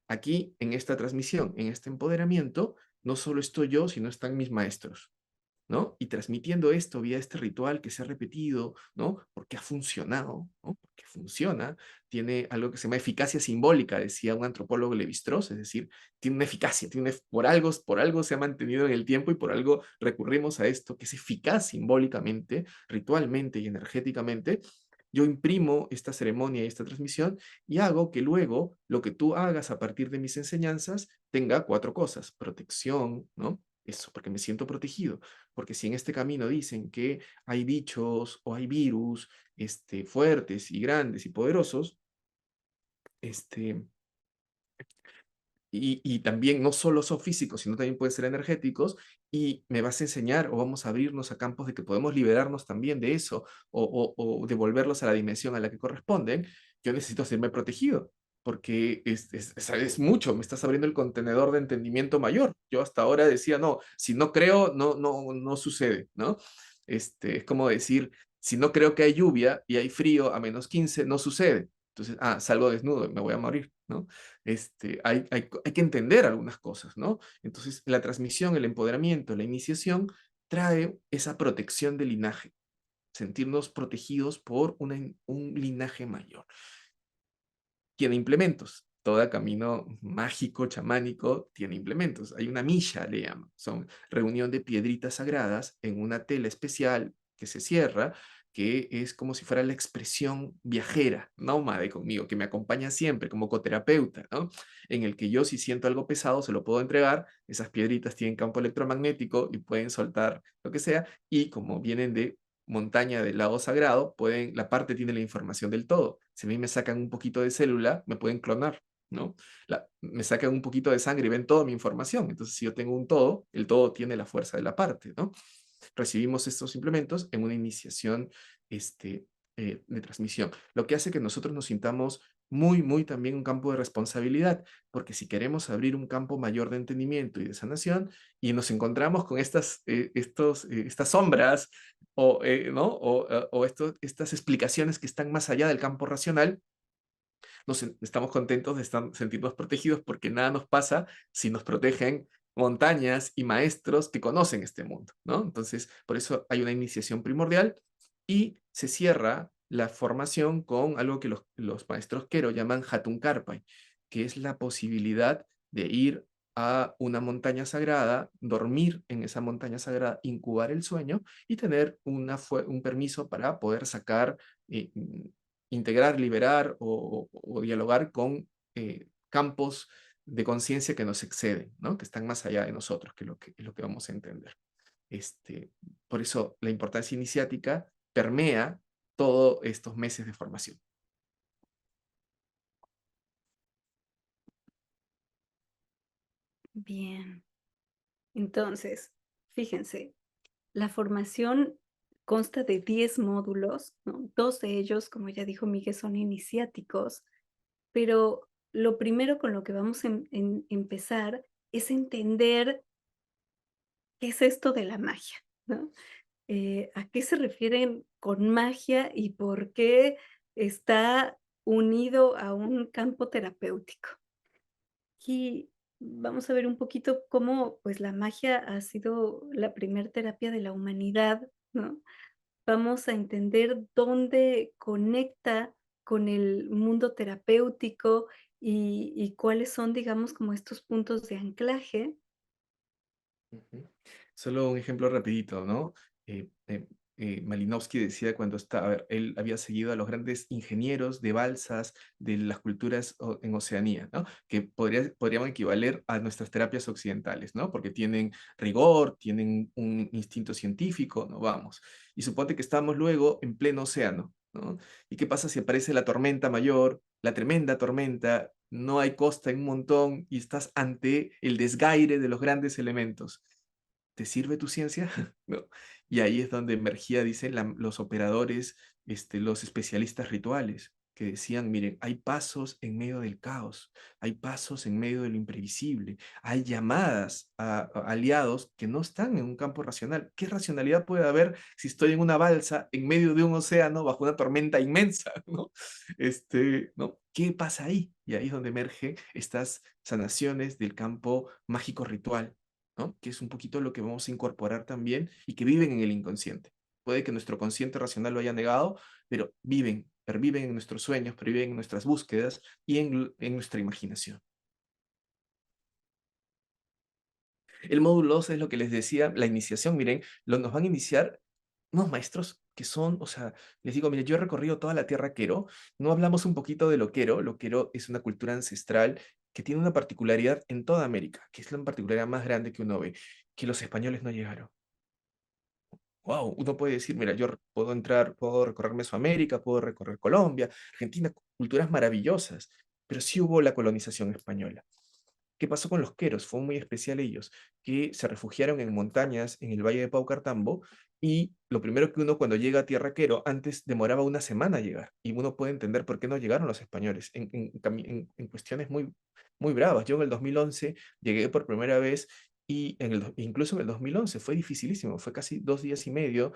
aquí en esta transmisión, en este empoderamiento, no solo estoy yo, sino están mis maestros. ¿No? Y transmitiendo esto vía este ritual que se ha repetido, ¿no? Porque ha funcionado, ¿no? Porque funciona, tiene algo que se llama eficacia simbólica, decía un antropólogo Levi-Strauss, es decir, tiene una eficacia, por algo se ha mantenido en el tiempo y por algo recurrimos a esto, que es eficaz simbólicamente, ritualmente y energéticamente. Yo imprimo esta ceremonia y esta transmisión y hago que luego lo que tú hagas a partir de mis enseñanzas tenga cuatro cosas: protección, ¿no? Eso, porque me siento protegido. Porque si en este camino dicen que hay bichos o hay virus fuertes y grandes y poderosos, este, y también no solo son físicos, sino también pueden ser energéticos, y me vas a enseñar o vamos a abrirnos a campos de que podemos liberarnos también de eso o devolverlos a la dimensión a la que corresponden, yo necesito sentirme protegido, porque es mucho, me estás abriendo el contenedor de entendimiento mayor. Yo hasta ahora decía, no, si no creo, no sucede, ¿no? Es como decir, si no creo que hay lluvia y hay frío a -15, no sucede. Entonces, salgo desnudo, me voy a morir, ¿no? Hay que entender algunas cosas, ¿no? Entonces, la transmisión, el empoderamiento, la iniciación trae esa protección del linaje, sentirnos protegidos por un linaje mayor. Tiene implementos. Todo camino mágico, chamánico, tiene implementos. Hay una milla, le llaman. Son reunión de piedritas sagradas en una tela especial que se cierra, que es como si fuera la expresión viajera, nómade conmigo, que me acompaña siempre como coterapeuta, ¿no? En el que yo si siento algo pesado se lo puedo entregar, esas piedritas tienen campo electromagnético y pueden soltar lo que sea, y como vienen de montaña del lago sagrado, la parte tiene la información del todo. Si a mí me sacan un poquito de célula, me pueden clonar, ¿no? Me sacan un poquito de sangre y ven toda mi información. Entonces, si yo tengo un todo, el todo tiene la fuerza de la parte, ¿no? Recibimos estos implementos en una iniciación de transmisión, lo que hace que nosotros nos sintamos muy también un campo de responsabilidad, porque si queremos abrir un campo mayor de entendimiento y de sanación, y nos encontramos con estas sombras ¿no? Estas explicaciones que están más allá del campo racional, estamos contentos de sentirnos protegidos porque nada nos pasa si nos protegen montañas y maestros que conocen este mundo, ¿no? Entonces, por eso hay una iniciación primordial y se cierra la formación con algo que los maestros Quero llaman Hatun Karpai, que es la posibilidad de ir a una montaña sagrada, dormir en esa montaña sagrada, incubar el sueño y tener un permiso para poder sacar eh, integrar, liberar o dialogar con campos de conciencia que nos exceden, ¿no? Que están más allá de nosotros, que es lo que vamos a entender. Por eso la importancia iniciática permea todos estos meses de formación. Bien. Entonces, fíjense, la formación consta de 10 módulos, ¿no? 2 de ellos, como ya dijo Miguel, son iniciáticos, pero lo primero con lo que vamos empezar es entender qué es esto de la magia, ¿no? ¿A qué se refieren con magia y por qué está unido a un campo terapéutico? Aquí vamos a ver un poquito cómo, pues, la magia ha sido la primer terapia de la humanidad, ¿no? Vamos a entender dónde conecta con el mundo terapéutico y cuáles son, digamos, como estos puntos de anclaje. Ujú. Solo un ejemplo rapidito, ¿no? Malinowski decía a ver, él había seguido a los grandes ingenieros de balsas de las culturas en Oceanía, ¿no? Que podrían equivaler a nuestras terapias occidentales, ¿no? Porque tienen rigor, tienen un instinto científico, ¿no? Vamos. Y suponte que estamos luego en pleno océano, ¿no? ¿Y qué pasa si aparece la tormenta mayor, la tremenda tormenta, no hay costa en un montón y estás ante el desgaire de los grandes elementos? ¿Te sirve tu ciencia? ¿No? Y ahí es donde emergía, dicen los operadores, los especialistas rituales, que decían, miren, hay pasos en medio del caos, hay pasos en medio de lo imprevisible, hay llamadas a aliados que no están en un campo racional. ¿Qué racionalidad puede haber si estoy en una balsa en medio de un océano bajo una tormenta inmensa? ¿No? ¿No? ¿Qué pasa ahí? Y ahí es donde emergen estas sanaciones del campo mágico ritual, ¿no? Que es un poquito lo que vamos a incorporar también y que viven en el inconsciente. Puede que nuestro consciente racional lo haya negado, pero perviven en nuestros sueños, perviven en nuestras búsquedas y en nuestra imaginación. El módulo 2 es lo que les decía, la iniciación, miren, nos van a iniciar unos maestros que son, o sea, les digo, mire, yo he recorrido toda la tierra Quero, no hablamos un poquito de lo Quero es una cultura ancestral que tiene una particularidad en toda América, que es la particularidad más grande que uno ve, que los españoles no llegaron. Wow, uno puede decir, mira, yo puedo entrar, puedo recorrer Mesoamérica, puedo recorrer Colombia, Argentina, culturas maravillosas, pero sí hubo la colonización española. ¿Qué pasó con los queros? Fue muy especial ellos, que se refugiaron en montañas en el Valle de Paucartambo y lo primero que uno cuando llega a Tierra Quero, antes demoraba una semana llegar y uno puede entender por qué no llegaron los españoles en cuestiones muy, muy bravas. Yo en el 2011 llegué por primera vez y incluso en el 2011 fue dificilísimo, fue casi 2 días y medio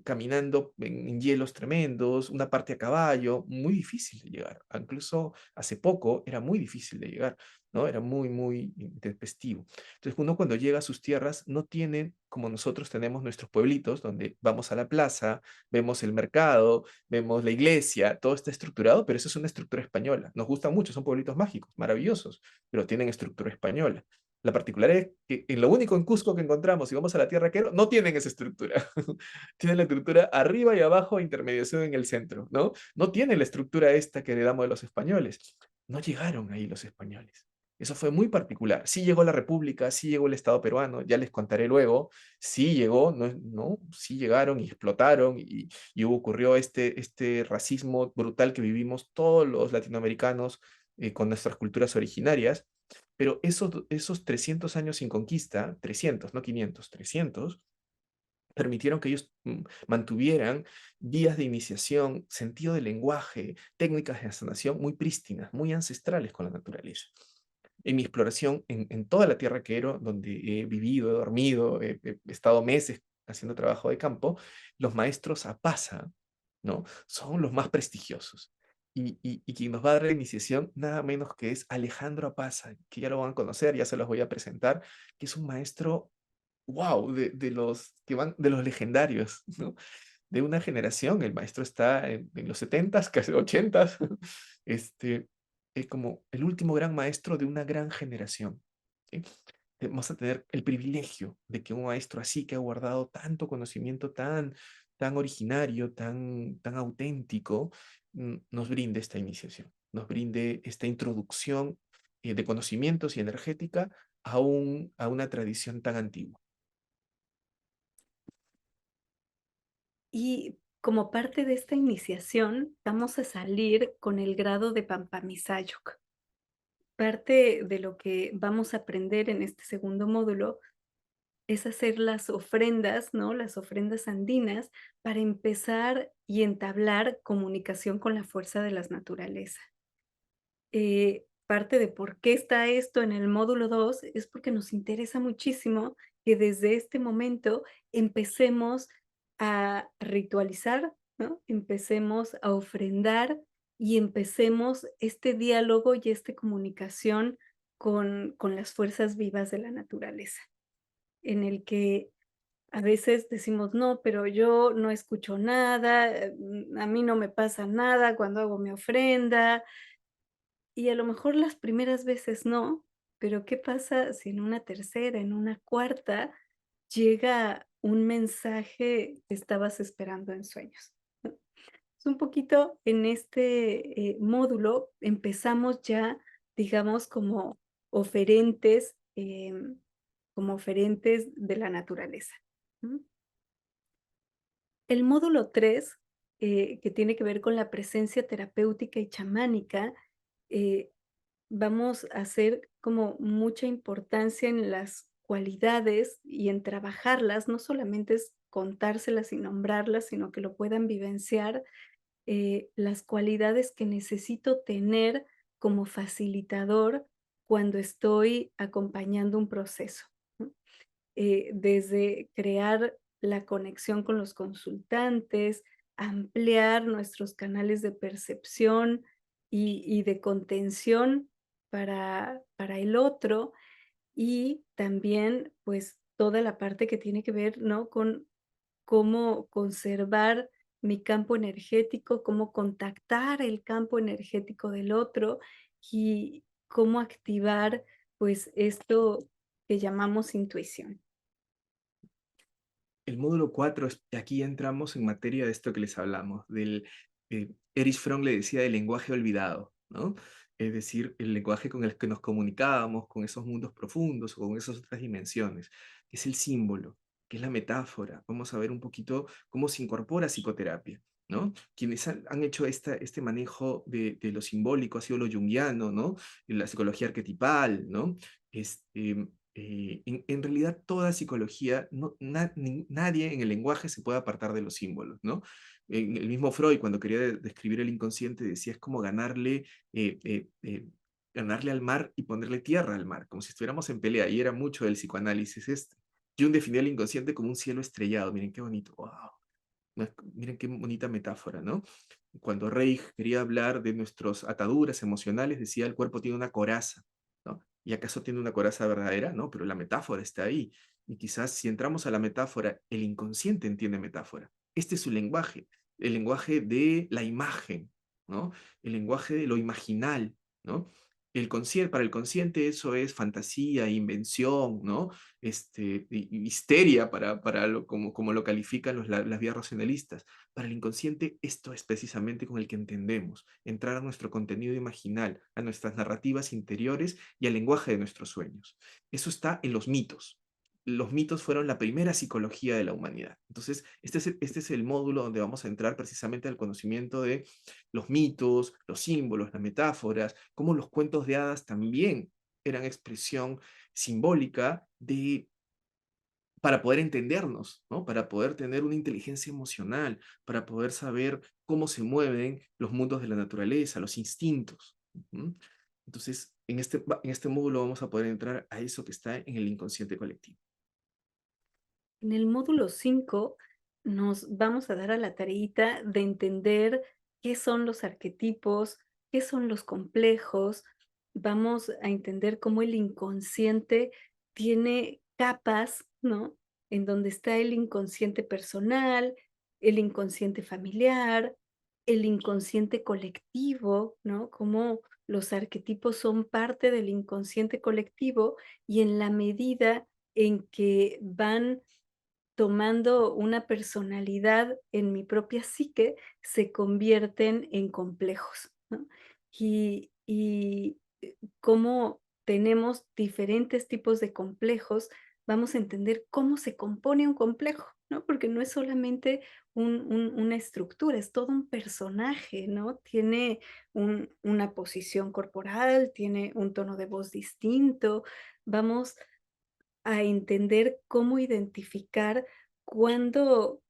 caminando en hielos tremendos, una parte a caballo, muy difícil de llegar. Incluso hace poco era muy difícil de llegar. ¿No? Era muy, muy intempestivo. Entonces, uno cuando llega a sus tierras no tiene, como nosotros tenemos nuestros pueblitos, donde vamos a la plaza, vemos el mercado, vemos la iglesia, todo está estructurado, pero eso es una estructura española. Nos gusta mucho, son pueblitos mágicos, maravillosos, pero tienen estructura española. La particularidad es que en lo único en Cusco que encontramos, si vamos a la Tierra Quero, no tienen esa estructura. Tienen la estructura arriba y abajo, intermediación en el centro, ¿no? No tienen la estructura esta que heredamos de los españoles. No llegaron ahí los españoles. Eso fue muy particular. Sí llegó la República, sí llegó el Estado peruano, ya les contaré luego. Sí llegó, no, no, sí llegaron y explotaron y ocurrió este racismo brutal que vivimos todos los latinoamericanos con nuestras culturas originarias. Pero esos 300 años sin conquista, 300, no 500, 300, permitieron que ellos mantuvieran vías de iniciación, sentido del lenguaje, técnicas de sanación muy prístinas, muy ancestrales con la naturaleza. En mi exploración en toda la tierra que era, donde he vivido, he dormido, he estado meses haciendo trabajo de campo, los maestros Apasa, ¿no? Son los más prestigiosos. Y quien nos va a dar la iniciación, nada menos que es Alejandro Apasa, que ya lo van a conocer, ya se los voy a presentar, que es un maestro, wow, de los que van, de los legendarios, ¿no? De una generación, el maestro está en los 70s, casi 80s, es como el último gran maestro de una gran generación. ¿Sí? Vamos a tener el privilegio de que un maestro así, que ha guardado tanto conocimiento tan originario, tan auténtico, nos brinde esta iniciación, nos brinde esta introducción de conocimientos y energética a una tradición tan antigua. Y como parte de esta iniciación, vamos a salir con el grado de Pampamisayok. Parte de lo que vamos a aprender en este segundo módulo es hacer las ofrendas, ¿no? Las ofrendas andinas para empezar y entablar comunicación con la fuerza de las naturaleza. Parte de por qué está esto en el módulo 2 es porque nos interesa muchísimo que desde este momento empecemos a ritualizar, ¿no? Empecemos a ofrendar y empecemos este diálogo y esta comunicación con las fuerzas vivas de la naturaleza, en el que a veces decimos: "No, pero yo no escucho nada, a mí no me pasa nada cuando hago mi ofrenda", y a lo mejor las primeras veces no, pero ¿qué pasa si en una tercera, en una cuarta, llega un mensaje que estabas esperando en sueños? ¿No? Es un poquito en este, módulo empezamos ya, digamos, como oferentes de la naturaleza, ¿mm? El módulo 3, que tiene que ver con la presencia terapéutica y chamánica, eh, vamos a hacer como mucha importancia en las cualidades y en trabajarlas, no solamente es contárselas y nombrarlas, sino que lo puedan vivenciar, las cualidades que necesito tener como facilitador cuando estoy acompañando un proceso, ¿no? Desde crear la conexión con los consultantes, ampliar nuestros canales de percepción y de contención para el otro, y también, pues, toda la parte que tiene que ver, ¿no?, con cómo conservar mi campo energético, cómo contactar el campo energético del otro y cómo activar, pues, esto que llamamos intuición. El módulo 4 aquí entramos en materia de esto que les hablamos, Erich Fromm le decía del lenguaje olvidado, ¿no? es decir, el lenguaje con el que nos comunicábamos, con esos mundos profundos o con esas otras dimensiones, que es el símbolo, que es la metáfora. Vamos a ver un poquito cómo se incorpora psicoterapia, ¿no? Quienes han hecho este manejo de lo simbólico ha sido lo junguiano, ¿no? La psicología arquetipal, ¿no? Este, en realidad toda psicología, nadie en el lenguaje se puede apartar de los símbolos, ¿no? El mismo Freud, cuando quería describir el inconsciente, decía es como eh, eh, eh, ganarle al mar y ponerle tierra al mar, como si estuviéramos en pelea, y era mucho del psicoanálisis este. Jung definió el inconsciente como un cielo estrellado, miren qué bonito, wow. Miren qué bonita metáfora, ¿no? Cuando Reich quería hablar de nuestras ataduras emocionales, decía el cuerpo tiene una coraza, ¿no? ¿Y acaso tiene una coraza verdadera? No, pero la metáfora está ahí. Y quizás si entramos a la metáfora, el inconsciente entiende metáfora. Este es su lenguaje, el lenguaje de la imagen, ¿no? El lenguaje de lo imaginal, ¿no? Para el consciente eso es fantasía, invención, ¿no? Histeria como lo califican las vías racionalistas. Para el inconsciente, esto es precisamente con el que entendemos, entrar a nuestro contenido imaginal, a nuestras narrativas interiores y al lenguaje de nuestros sueños. Eso está en los mitos. Los mitos fueron la primera psicología de la humanidad. Entonces, este es el módulo donde vamos a entrar precisamente al conocimiento de los mitos, los símbolos, las metáforas, cómo los cuentos de hadas también eran expresión simbólica para poder entendernos, ¿no? Para poder tener una inteligencia emocional, para poder saber cómo se mueven los mundos de la naturaleza, los instintos. ¿Mm? Entonces, en este módulo vamos a poder entrar a eso que está en el inconsciente colectivo. En el módulo 5 nos vamos a dar a la tareita de entender qué son los arquetipos, qué son los complejos. Vamos a entender cómo el inconsciente tiene capas, ¿no? En donde está el inconsciente personal, el inconsciente familiar, el inconsciente colectivo, ¿no? Cómo los arquetipos son parte del inconsciente colectivo y en la medida en que van tomando una personalidad en mi propia psique, se convierten en complejos, ¿no? Cómo tenemos diferentes tipos de complejos, vamos a entender cómo se compone un complejo, ¿no? Porque no es solamente una estructura, es todo un personaje, ¿no? Tiene una posición corporal, tiene un tono de voz distinto. Vamos a entender cómo identificar cuando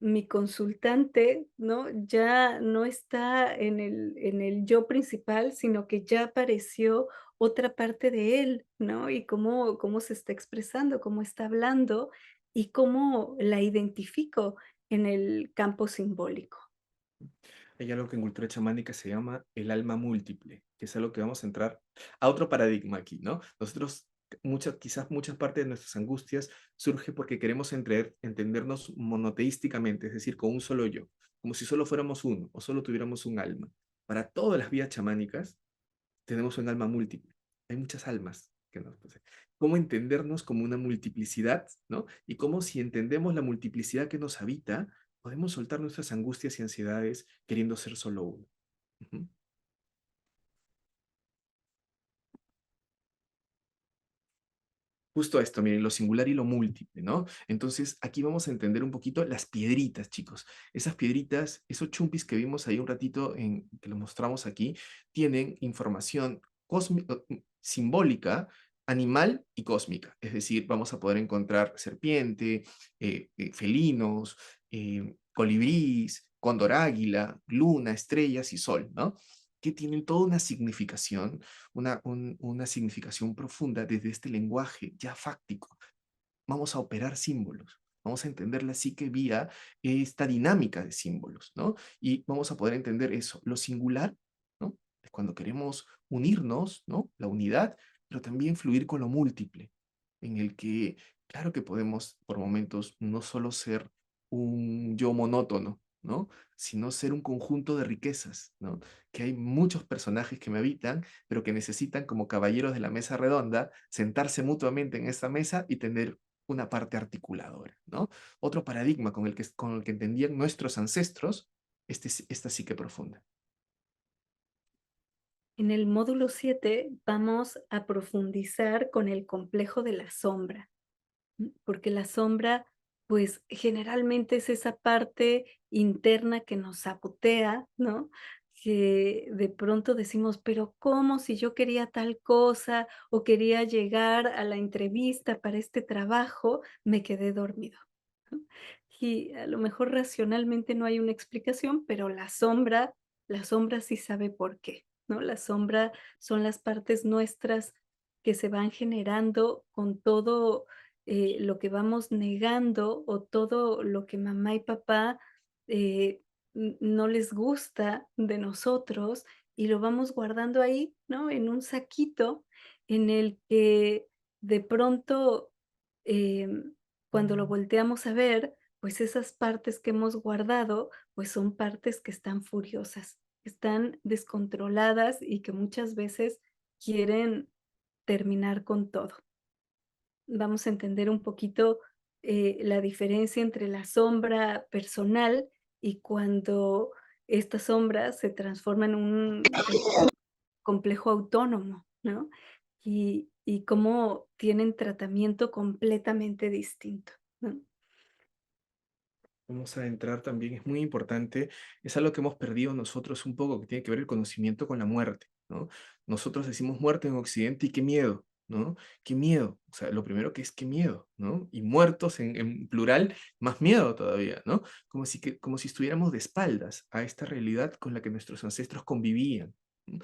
mi consultante, ¿no? Ya no está en el yo principal, sino que ya apareció otra parte de él, ¿no? Y cómo se está expresando, cómo está hablando y cómo la identifico en el campo simbólico. Hay algo que en cultura chamánica se llama el alma múltiple, que es algo que vamos a entrar a otro paradigma aquí, ¿no? Nosotros, quizás muchas partes de nuestras angustias surge porque queremos entendernos monoteísticamente, es decir, con un solo yo, como si solo fuéramos uno o solo tuviéramos un alma. Para todas las vías chamánicas tenemos un alma múltiple. Hay muchas almas que nos poseen. ¿Cómo entendernos como una multiplicidad, ¿no? Y cómo si entendemos la multiplicidad que nos habita, podemos soltar nuestras angustias y ansiedades queriendo ser solo uno. Ujú. Justo esto, miren, lo singular y lo múltiple, ¿no? Entonces, aquí vamos a entender un poquito las piedritas, chicos. Esas piedritas, esos chumpis que vimos ahí un ratito, que lo mostramos aquí, tienen información simbólica, animal y cósmica. Es decir, vamos a poder encontrar serpiente, felinos, colibrís, cóndor águila, luna, estrellas y sol, ¿no? Que tienen toda una significación, una significación profunda desde este lenguaje ya fáctico. Vamos a operar símbolos, vamos a entender la psique vía esta dinámica de símbolos, ¿no? Y vamos a poder entender eso, lo singular, ¿no? Es cuando queremos unirnos, ¿no? La unidad, pero también fluir con lo múltiple, en el que, claro que podemos por momentos no solo ser un yo monótono, ¿no? Sino ser un conjunto de riquezas, ¿no? Que hay muchos personajes que me habitan, pero que necesitan, como caballeros de la mesa redonda, sentarse mutuamente en esta mesa y tener una parte articuladora, ¿no? Otro paradigma con el que entendían nuestros ancestros esta psique profunda. En el módulo 7 vamos a profundizar con el complejo de la sombra. Porque la sombra, pues, generalmente es esa parte interna que nos sabotea, ¿no? Que de pronto decimos: "Pero, ¿cómo? Si yo quería tal cosa, o quería llegar a la entrevista para este trabajo, me quedé dormido", ¿no? Y a lo mejor racionalmente no hay una explicación, pero la sombra sí sabe por qué, ¿no? La sombra son las partes nuestras que se van generando con todo lo que vamos negando o todo lo que mamá y papá no les gusta de nosotros y lo vamos guardando ahí, ¿no? En un saquito en el que de pronto, em, cuando lo volteamos a ver, pues esas partes que hemos guardado, pues son partes que están furiosas, que están descontroladas y que muchas veces quieren terminar con todo. Vamos a entender un poquito, la diferencia entre la sombra personal y cuando esta sombra se transforma en un complejo autónomo, ¿no? Y cómo tienen tratamiento completamente distinto, ¿no? Vamos a entrar también, es muy importante, es algo que hemos perdido nosotros un poco, que tiene que ver el conocimiento con la muerte, ¿no? Nosotros decimos muerte en Occidente y qué miedo, ¿no? Qué miedo, o sea, lo primero que es qué miedo, ¿no? Y muertos en plural, más miedo todavía, ¿no? Como si estuviéramos de espaldas a esta realidad con la que nuestros ancestros convivían, ¿no?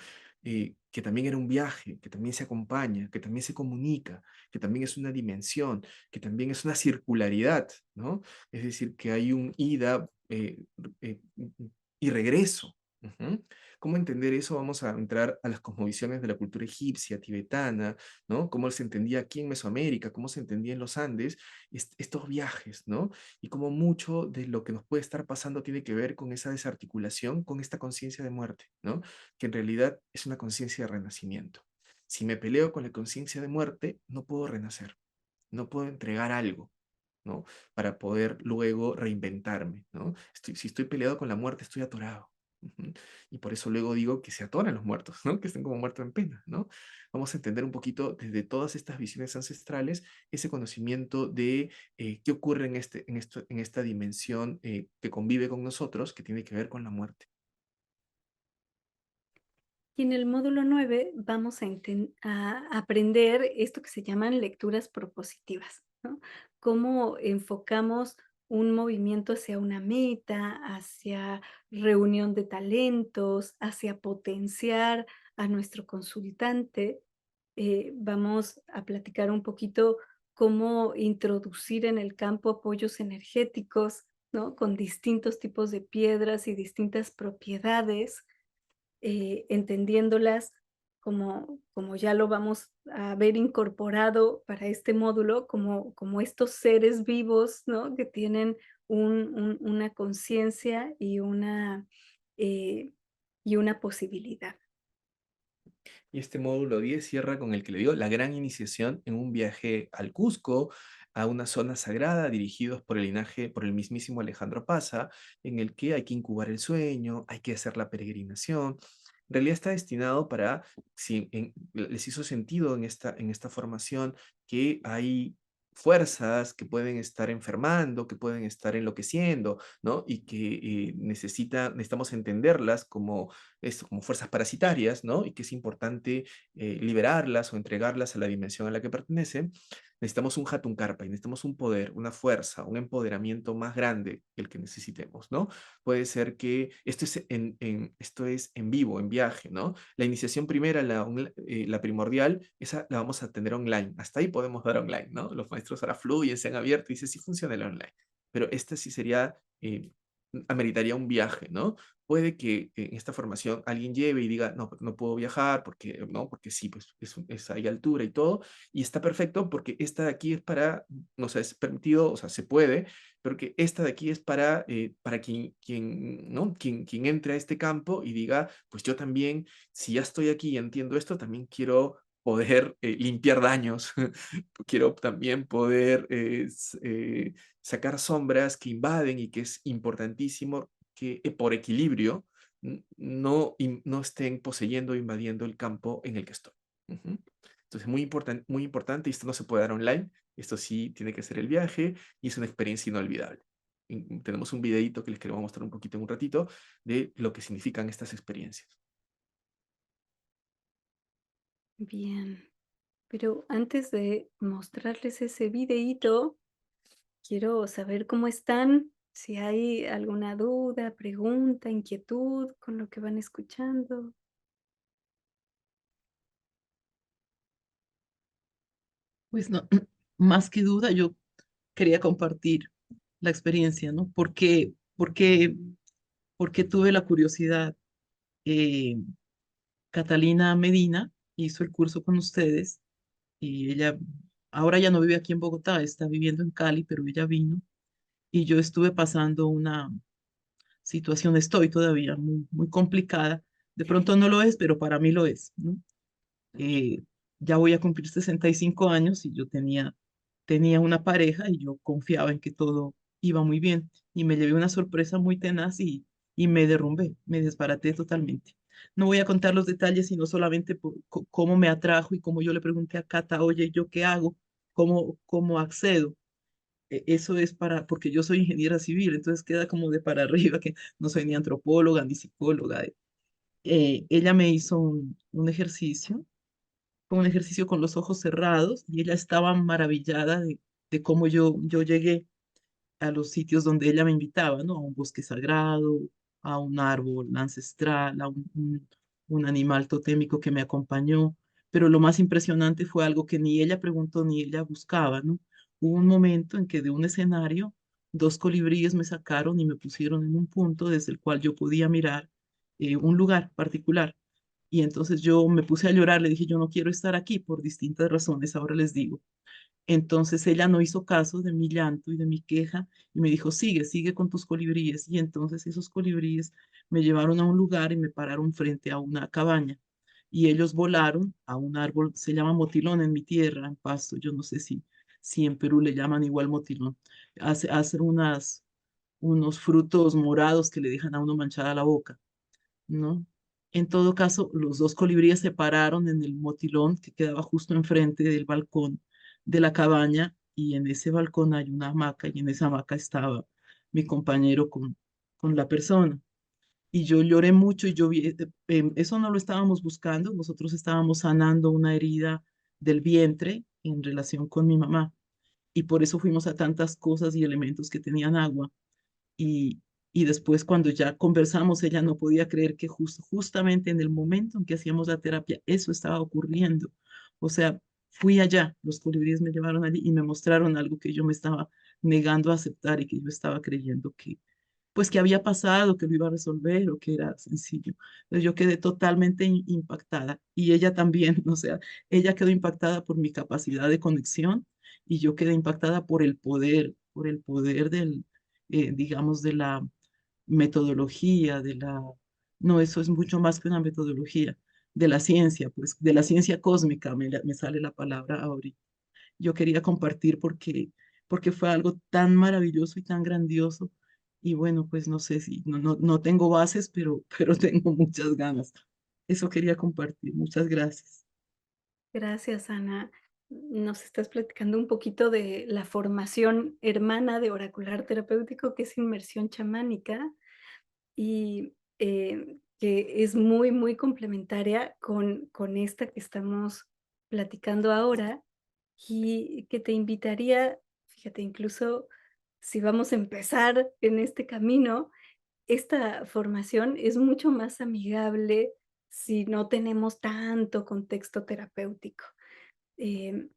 Que también era un viaje, que también se acompaña, que también se comunica, que también es una dimensión, que también es una circularidad, ¿no? Es decir, que hay un ida eh, y regreso. Ujú. ¿Cómo entender eso? Vamos a entrar a las cosmovisiones de la cultura egipcia, tibetana, ¿no? Cómo se entendía aquí en Mesoamérica, cómo se entendía en los Andes, estos viajes, ¿no? Y cómo mucho de lo que nos puede estar pasando tiene que ver con esa desarticulación, con esta conciencia de muerte, ¿no? Que en realidad es una conciencia de renacimiento. Si me peleo con la conciencia de muerte, no puedo renacer, no puedo entregar algo, ¿no? Para poder luego reinventarme, ¿no? Si estoy peleado con la muerte, estoy atorado. Ujú. Y por eso luego digo que se atoran los muertos, ¿no? Que estén como muertos en pena, ¿no? Vamos a entender un poquito desde todas estas visiones ancestrales ese conocimiento de qué ocurre en esta dimensión que convive con nosotros, que tiene que ver con la muerte. Y en el módulo 9 vamos a aprender esto que se llaman lecturas propositivas, ¿no? Cómo enfocamos un movimiento hacia una meta, hacia reunión de talentos, hacia potenciar a nuestro consultante. Vamos a platicar un poquito cómo introducir en el campo apoyos energéticos, ¿no? Con distintos tipos de piedras y distintas propiedades, entendiéndolas como ya lo vamos a ver incorporado para este módulo, como estos seres vivos, ¿no? Que tienen una conciencia eh, y una posibilidad. Y este módulo 10 cierra con el que le digo la gran iniciación en un viaje al Cusco, a una zona sagrada dirigidos por el linaje, por el mismísimo Alejandro Paza, en el que hay que incubar el sueño, hay que hacer la peregrinación. En realidad está destinado para, si les hizo sentido en esta formación, que hay fuerzas que pueden estar enfermando, que pueden estar enloqueciendo, ¿no? Y que necesitamos entenderlas como esto, como fuerzas parasitarias, ¿no? Y que es importante liberarlas o entregarlas a la dimensión a la que pertenecen. Necesitamos un Hatun Karpa y necesitamos un poder, una fuerza, un empoderamiento más grande que el que necesitemos, ¿no? Puede ser que esto es en vivo, en viaje, ¿no? La iniciación primera, la primordial, esa la vamos a tener online. Hasta ahí podemos dar online, ¿no? Los maestros ahora fluyen, se han abierto y dice, sí funciona el online. Pero esta sí sería, ameritaría un viaje, ¿no? Puede que en esta formación alguien lleve y diga, no, no puedo viajar porque, no, porque sí, pues hay altura y todo, y está perfecto porque esta de aquí es para, o sea, es permitido, o sea, se puede, pero que esta de aquí es para ¿no? Quien entre a este campo y diga, pues yo también, si ya estoy aquí y entiendo esto, también quiero poder limpiar daños, quiero también poder sacar sombras que invaden y que es importantísimo que por equilibrio, no estén poseyendo o invadiendo el campo en el que estoy. Ujú. Entonces, muy importante, y esto no se puede dar online, esto sí tiene que ser el viaje y es una experiencia inolvidable. Tenemos un videito que les queremos mostrar un poquito en un ratito de lo que significan estas experiencias. Bien, pero antes de mostrarles ese videíto, quiero saber cómo están, si hay alguna duda, pregunta, inquietud con lo que van escuchando. Pues no, más que duda, yo quería compartir la experiencia, ¿no? ¿Por qué tuve la curiosidad? Eh, Catalina Medina hizo el curso con ustedes y ella ahora ya no vive aquí en Bogotá, está viviendo en Cali, pero ella vino y yo estuve pasando una situación, estoy todavía muy, muy complicada. De pronto no lo es, pero para mí lo es, ¿no? eh, ya voy a cumplir 65 años y yo tenía una pareja y yo confiaba en que todo iba muy bien y me llevé una sorpresa muy tenaz y me derrumbé, me desbaraté totalmente. No voy a contar los detalles, sino solamente cómo me atrajo y cómo yo le pregunté a Cata, oye, ¿yo qué hago? ¿Cómo accedo? Eso es porque yo soy ingeniera civil, entonces queda como de para arriba, que no soy ni antropóloga ni psicóloga. Ella me hizo un ejercicio, fue un ejercicio con los ojos cerrados y ella estaba maravillada de cómo yo llegué a los sitios donde ella me invitaba, ¿no? A un bosque sagrado, a un árbol ancestral, a un animal totémico que me acompañó. Pero lo más impresionante fue algo que ni ella preguntó ni ella buscaba, ¿no? Hubo un momento en que de un escenario, dos colibríes me sacaron y me pusieron en un punto desde el cual yo podía mirar un lugar particular. Y entonces yo me puse a llorar, le dije, yo no quiero estar aquí por distintas razones, ahora les digo. Entonces ella no hizo caso de mi llanto y de mi queja y me dijo, sigue con tus colibríes. Y entonces esos colibríes me llevaron a un lugar y me pararon frente a una cabaña. Y ellos volaron a un árbol, se llama motilón en mi tierra, en Pasto. Yo no sé si en Perú le llaman igual motilón. Hace unos frutos morados que le dejan a uno manchada la boca, ¿no? En todo caso, los dos colibríes se pararon en el motilón que quedaba justo enfrente del balcón de la cabaña y en ese balcón hay una hamaca y en esa hamaca estaba mi compañero con la persona. Y yo lloré mucho y yo vi, eso no lo estábamos buscando, nosotros estábamos sanando una herida del vientre en relación con mi mamá y por eso fuimos a tantas cosas y elementos que tenían agua y, y después cuando ya conversamos, ella no podía creer que justamente en el momento en que hacíamos la terapia, eso estaba ocurriendo. O sea, fui allá, los colibríes me llevaron allí y me mostraron algo que yo me estaba negando a aceptar y que yo estaba creyendo pues que había pasado, que lo iba a resolver o que era sencillo. Entonces yo quedé totalmente impactada y ella también, o sea, ella quedó impactada por mi capacidad de conexión y yo quedé impactada por el poder digamos, de la metodología, no, eso es mucho más que una metodología, de la ciencia, pues de la ciencia cósmica, me sale la palabra ahorita. Yo quería compartir porque fue algo tan maravilloso y tan grandioso. Y bueno, pues no sé si, no tengo bases, pero tengo muchas ganas. Eso quería compartir. Muchas gracias. Gracias, Ana. Nos estás platicando un poquito de la formación hermana de oracular terapéutico, que es inmersión chamánica, y, que es muy, muy complementaria con esta que estamos platicando ahora, y que te invitaría, fíjate, incluso si vamos a empezar en este camino, esta formación es mucho más amigable si no tenemos tanto contexto terapéutico. Em,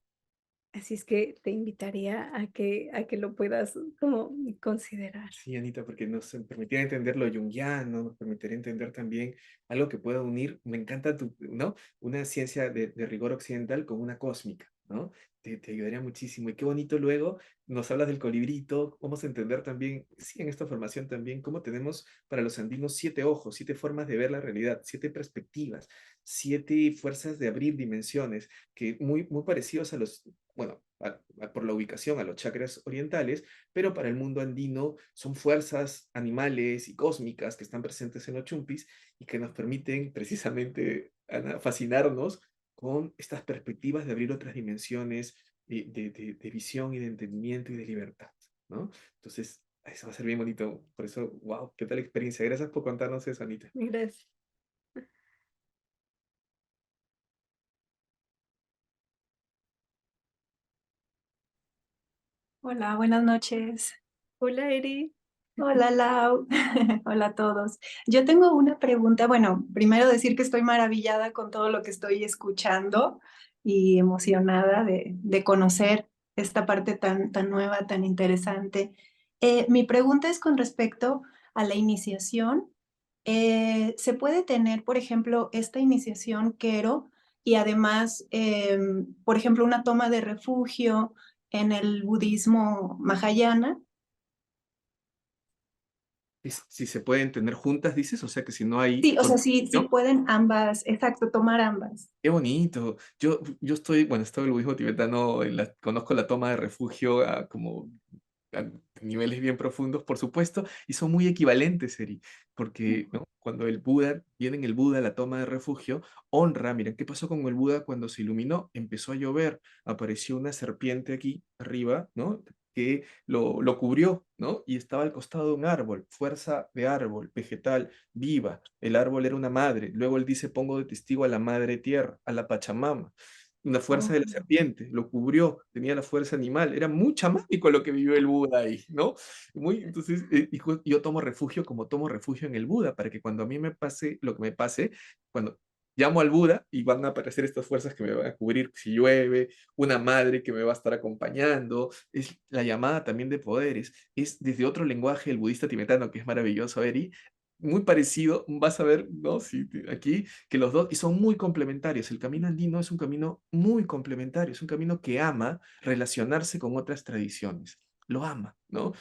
Así es que te invitaría a que lo puedas como considerar. Sí, Anita, porque nos permitiría entender lo junguiano, nos permitiría entender también algo que pueda unir, me encanta ¿no? Una ciencia de rigor occidental con una cósmica, ¿no? Te ayudaría muchísimo. Y qué bonito luego nos hablas del colibrito, vamos a entender también, sí, en esta formación también, cómo tenemos para los andinos 7 ojos, 7 formas de ver la realidad, 7 perspectivas. 7 fuerzas de abrir dimensiones, que muy parecidos a los, bueno, por la ubicación, a los chakras orientales, pero para el mundo andino son fuerzas animales y cósmicas que están presentes en los chumpis y que nos permiten precisamente, Ana, fascinarnos con estas perspectivas de abrir otras dimensiones de visión y de entendimiento y de libertad, ¿no? Entonces, eso va a ser bien bonito. Por eso, wow, qué tal experiencia. Gracias por contarnos eso, Anita. Gracias. Hola, buenas noches. Hola, Eri. Hola, Lau. Hola a todos. Yo tengo una pregunta. Bueno, primero decir que estoy maravillada con todo lo que estoy escuchando y emocionada de conocer esta parte tan nueva, tan interesante. Mi pregunta es con respecto a la iniciación. ¿Se puede tener, por ejemplo, esta iniciación Quero y además, por ejemplo, una toma de refugio en el budismo Mahayana? Si se pueden tener juntas, dices, o sea que si no hay Sí, o sea, sí contradicción. pueden ambas, exacto, tomar ambas. Qué bonito. Yo estoy, bueno, estoy en el budismo tibetano, conozco la toma de refugio como a niveles bien profundos, por supuesto, y son muy equivalentes, Eri, porque ¿no? Cuando el Buda, viene en el Buda la toma de refugio, honra, mira, ¿qué pasó con el Buda cuando se iluminó? Empezó a llover, apareció una serpiente aquí arriba, ¿no? Que lo cubrió, ¿no? Y estaba al costado de un árbol, fuerza de árbol, vegetal, viva. El árbol era una madre. Luego él dice, pongo de testigo a la madre tierra, a la Pachamama. Una fuerza Oh, de la serpiente, lo cubrió, tenía la fuerza animal, era muy chamánico lo que vivió el Buda ahí, ¿no? Entonces, yo tomo refugio como tomo refugio en el Buda, para que cuando a mí me pase lo que me pase, cuando llamo al Buda y van a aparecer estas fuerzas que me van a cubrir si llueve, una madre que me va a estar acompañando, es la llamada también de poderes, es desde otro lenguaje el budista tibetano, que es maravilloso, Eri, muy parecido, vas a ver, ¿no? Sí, aquí, que los dos, y son muy complementarios. El camino andino es un camino muy complementario, es un camino que ama relacionarse con otras tradiciones, lo ama, ¿no?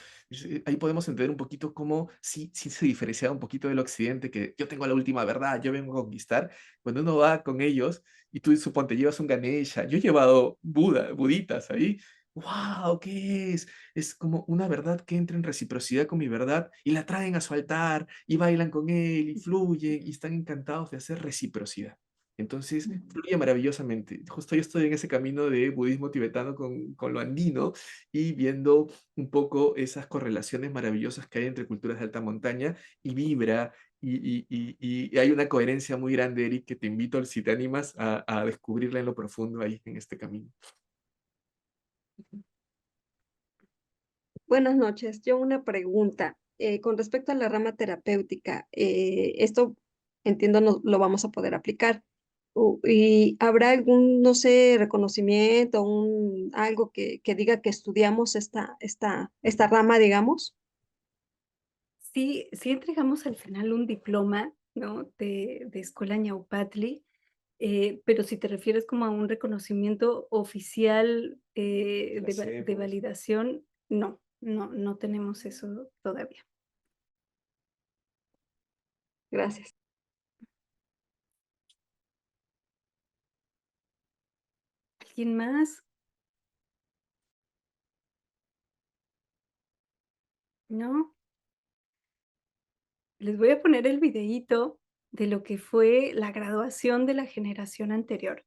Ahí podemos entender un poquito cómo sí se diferencia un poquito del occidente, que yo tengo la última verdad, yo vengo a conquistar. Cuando uno va con ellos y tú, suponte, llevas un Ganesha, yo he llevado buditas ahí. ¡Wow! ¿Qué es? Es como una verdad que entra en reciprocidad con mi verdad y la traen a su altar y bailan con él y fluyen y están encantados de hacer reciprocidad. Entonces, fluye maravillosamente. Justo yo estoy en ese camino de budismo tibetano con lo andino y viendo un poco esas correlaciones maravillosas que hay entre culturas de alta montaña y vibra y hay una coherencia muy grande, Eric, que te invito, si te animas, a descubrirla en lo profundo ahí en este camino. Buenas noches. Yo una pregunta con respecto a la rama terapéutica. Esto entiendo no lo vamos a poder aplicar. ¿Y habrá algún, no sé, reconocimiento, algo que diga que estudiamos esta rama, digamos? Sí, sí entregamos al final un diploma, ¿no? De Escuela Ñaupatli, pero si te refieres como a un reconocimiento oficial Lo de hacemos. validación, no tenemos eso todavía. Gracias. ¿Alguien más? ¿No? Les voy a poner el videíto de lo que fue la graduación de la generación anterior.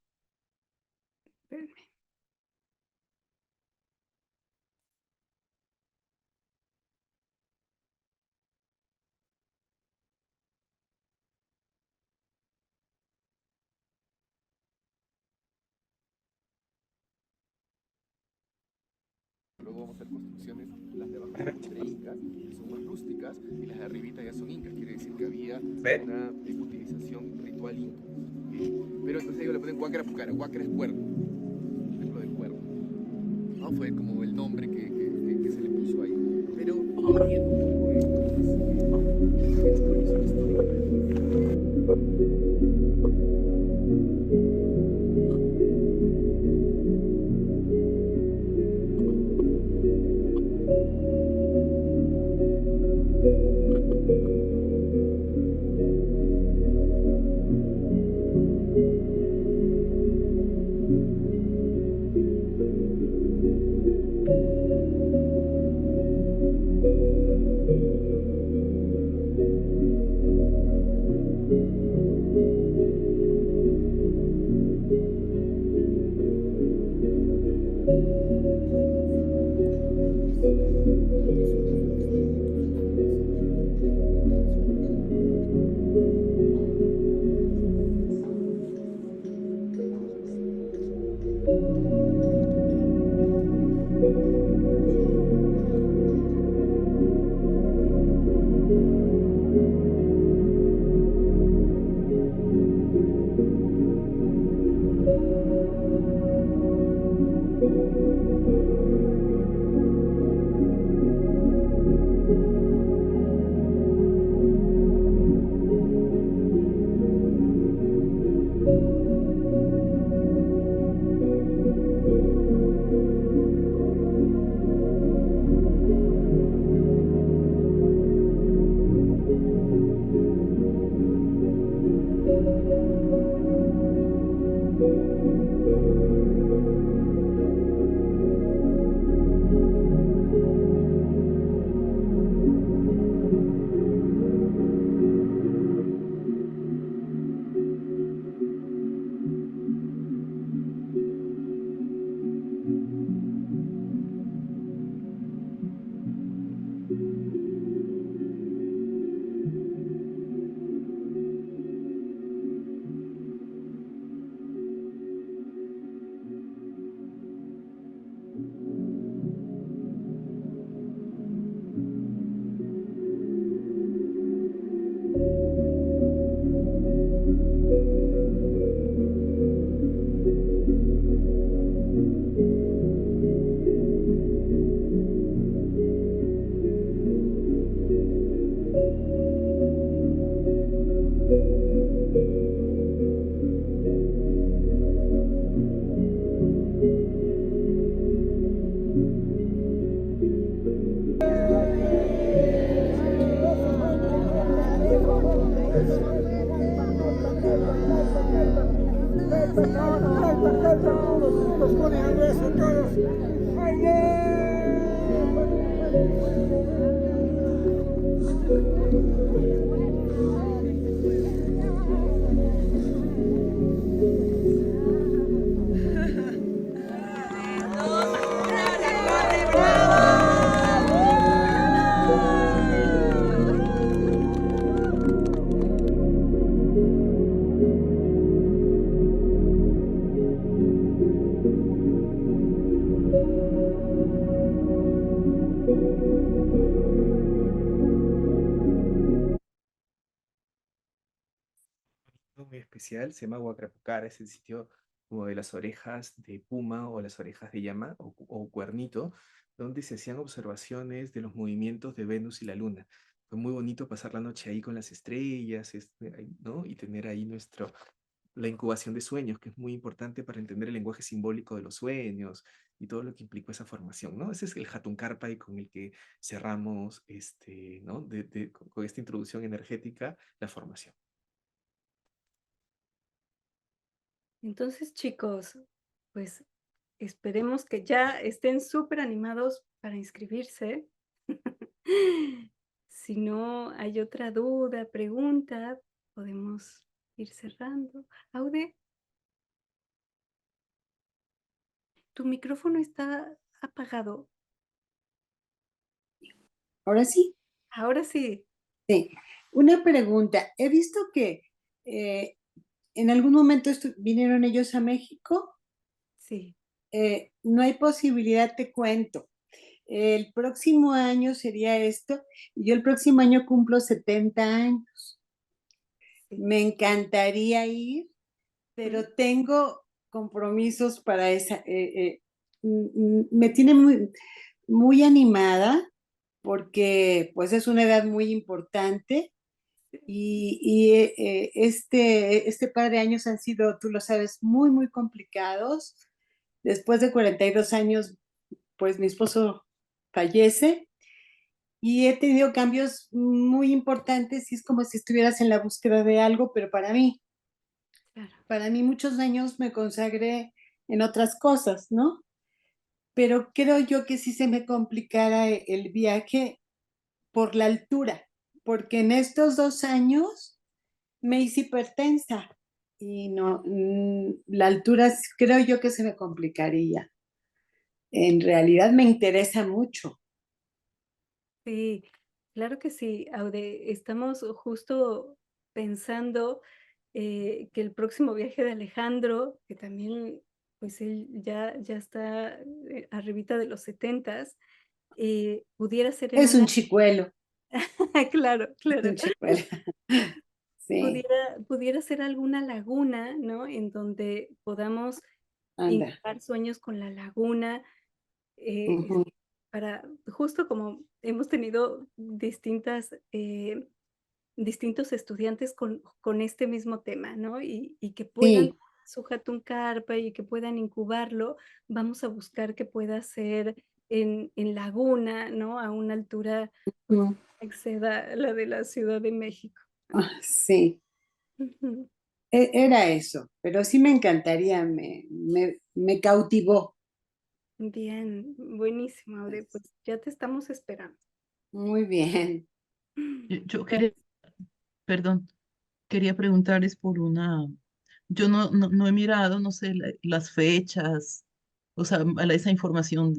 Espérenme. Luego vamos a hacer construcciones, las de abajo son entre incas, que son más rústicas, y las de arribita ya son incas. Quiere decir que había una utilización ritual inca. Pero entonces ellos le ponen huacra pucara. Huacra es cuerno, templo de cuerno. ¿No? Fue como el nombre que se le puso ahí. Pero viendo un poco esta exposición histórica. Ay, perfecto, todos nos ponen a beso, todos. Muy especial, se llama Huacrapucara, es el sitio como de las orejas de puma o las orejas de llama o cuernito, donde se hacían observaciones de los movimientos de Venus y la Luna. Fue muy bonito pasar la noche ahí con las estrellas, ¿no? Y tener ahí la incubación de sueños, que es muy importante para entender el lenguaje simbólico de los sueños y todo lo que implicó esa formación, ¿no? Ese es el Hatun Karpa y con el que cerramos, ¿no? Con esta introducción energética, la formación. Entonces, chicos, pues esperemos que ya estén súper animados para inscribirse. Si no hay otra duda, pregunta, podemos ir cerrando. Aude, tu micrófono está apagado. Ahora sí, Ahora sí. sí. Una pregunta. He visto que eh, en algún momento vinieron ellos a México. Sí. No hay posibilidad, te cuento. El próximo año sería esto, y yo el próximo año cumplo 70 años. Sí. Me encantaría ir, pero tengo compromisos para esa. Me tiene muy, muy animada porque pues es una edad muy importante y este par de años han sido, tú lo sabes, muy, muy complicados. Después de 42 años, pues mi esposo fallece y he tenido cambios muy importantes y es como si estuvieras en la búsqueda de algo, pero Claro. para mí muchos años me consagré en otras cosas, ¿no? Pero creo yo que sí se me complicara el viaje por la altura, porque en estos 2 años me hice hipertensa y no, la altura creo yo que se me complicaría. En realidad me interesa mucho. Sí, claro que sí, Aude. Estamos justo pensando que el próximo viaje de Alejandro, que también, pues él ya está arribita de los 70s, pudiera ser en Es un una, chicuelo, claro, es claro, un chicuelo. Sí, pudiera ser alguna laguna, ¿no? En donde podamos anda. incubar sueños con la laguna, Ujú. para, justo como hemos tenido distintos estudiantes con este mismo tema, ¿no? Y que puedan Sí, sujetar un carpa y que puedan incubarlo, vamos a buscar que pueda ser en laguna, ¿no? A una altura, pues, mm, que exceda la de la Ciudad de México. sí, Ujú. era eso, pero sí me encantaría, me cautivó. Bien, buenísimo, Aure, pues ya te estamos esperando. Muy bien. Yo quería, perdón, quería preguntarles por yo no he mirado, no sé, las fechas, o sea, esa información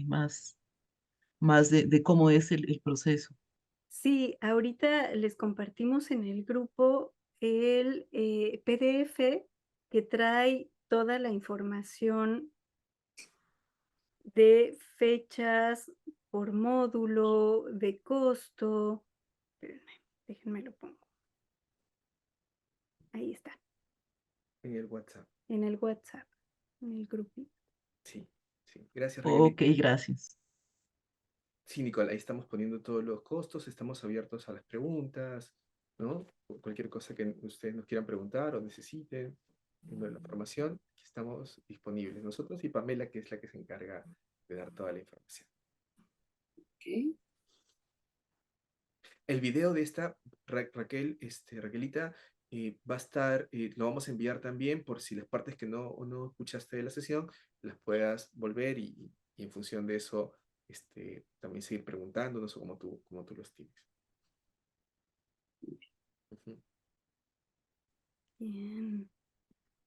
más de cómo es el proceso. Sí, ahorita les compartimos en el grupo el PDF que trae toda la información de fechas por módulo, de costo. Espérenme, déjenme lo pongo. Ahí está, En el WhatsApp. en el WhatsApp, en el grupito. Sí, sí. Gracias, Ok, Raquelita. gracias. Sí, Nicole, ahí estamos poniendo todos los costos, estamos abiertos a las preguntas, ¿no? Cualquier cosa que ustedes nos quieran preguntar o necesiten, en lo de la formación, aquí estamos disponibles. Nosotros y Pamela, que es la que se encarga de dar toda la información. Ok. El video de esta, Raquelita, Va a estar, lo vamos a enviar también por si las partes que no escuchaste de la sesión, las puedas volver y en función de eso, también seguir preguntándonos o como tú lo estimes. Ujú. Bien,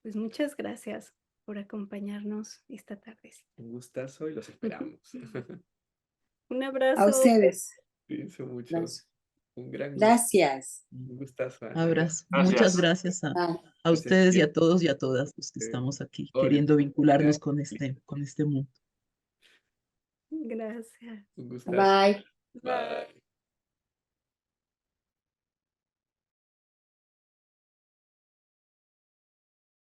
pues muchas gracias por acompañarnos esta tarde. Un gustazo y los esperamos. Un A abrazo. ustedes. Cuídense mucho. Gracias. Un gran gusto. Gracias. Un gustazo, Ana. Abrazo. Muchas gracias Bye. a Gracias, ustedes y Miguel. a todos y a todas los que Eh, estamos aquí Hola. queriendo vincularnos Ya, con este mundo. Gracias. un gustazo. Bye. Bye.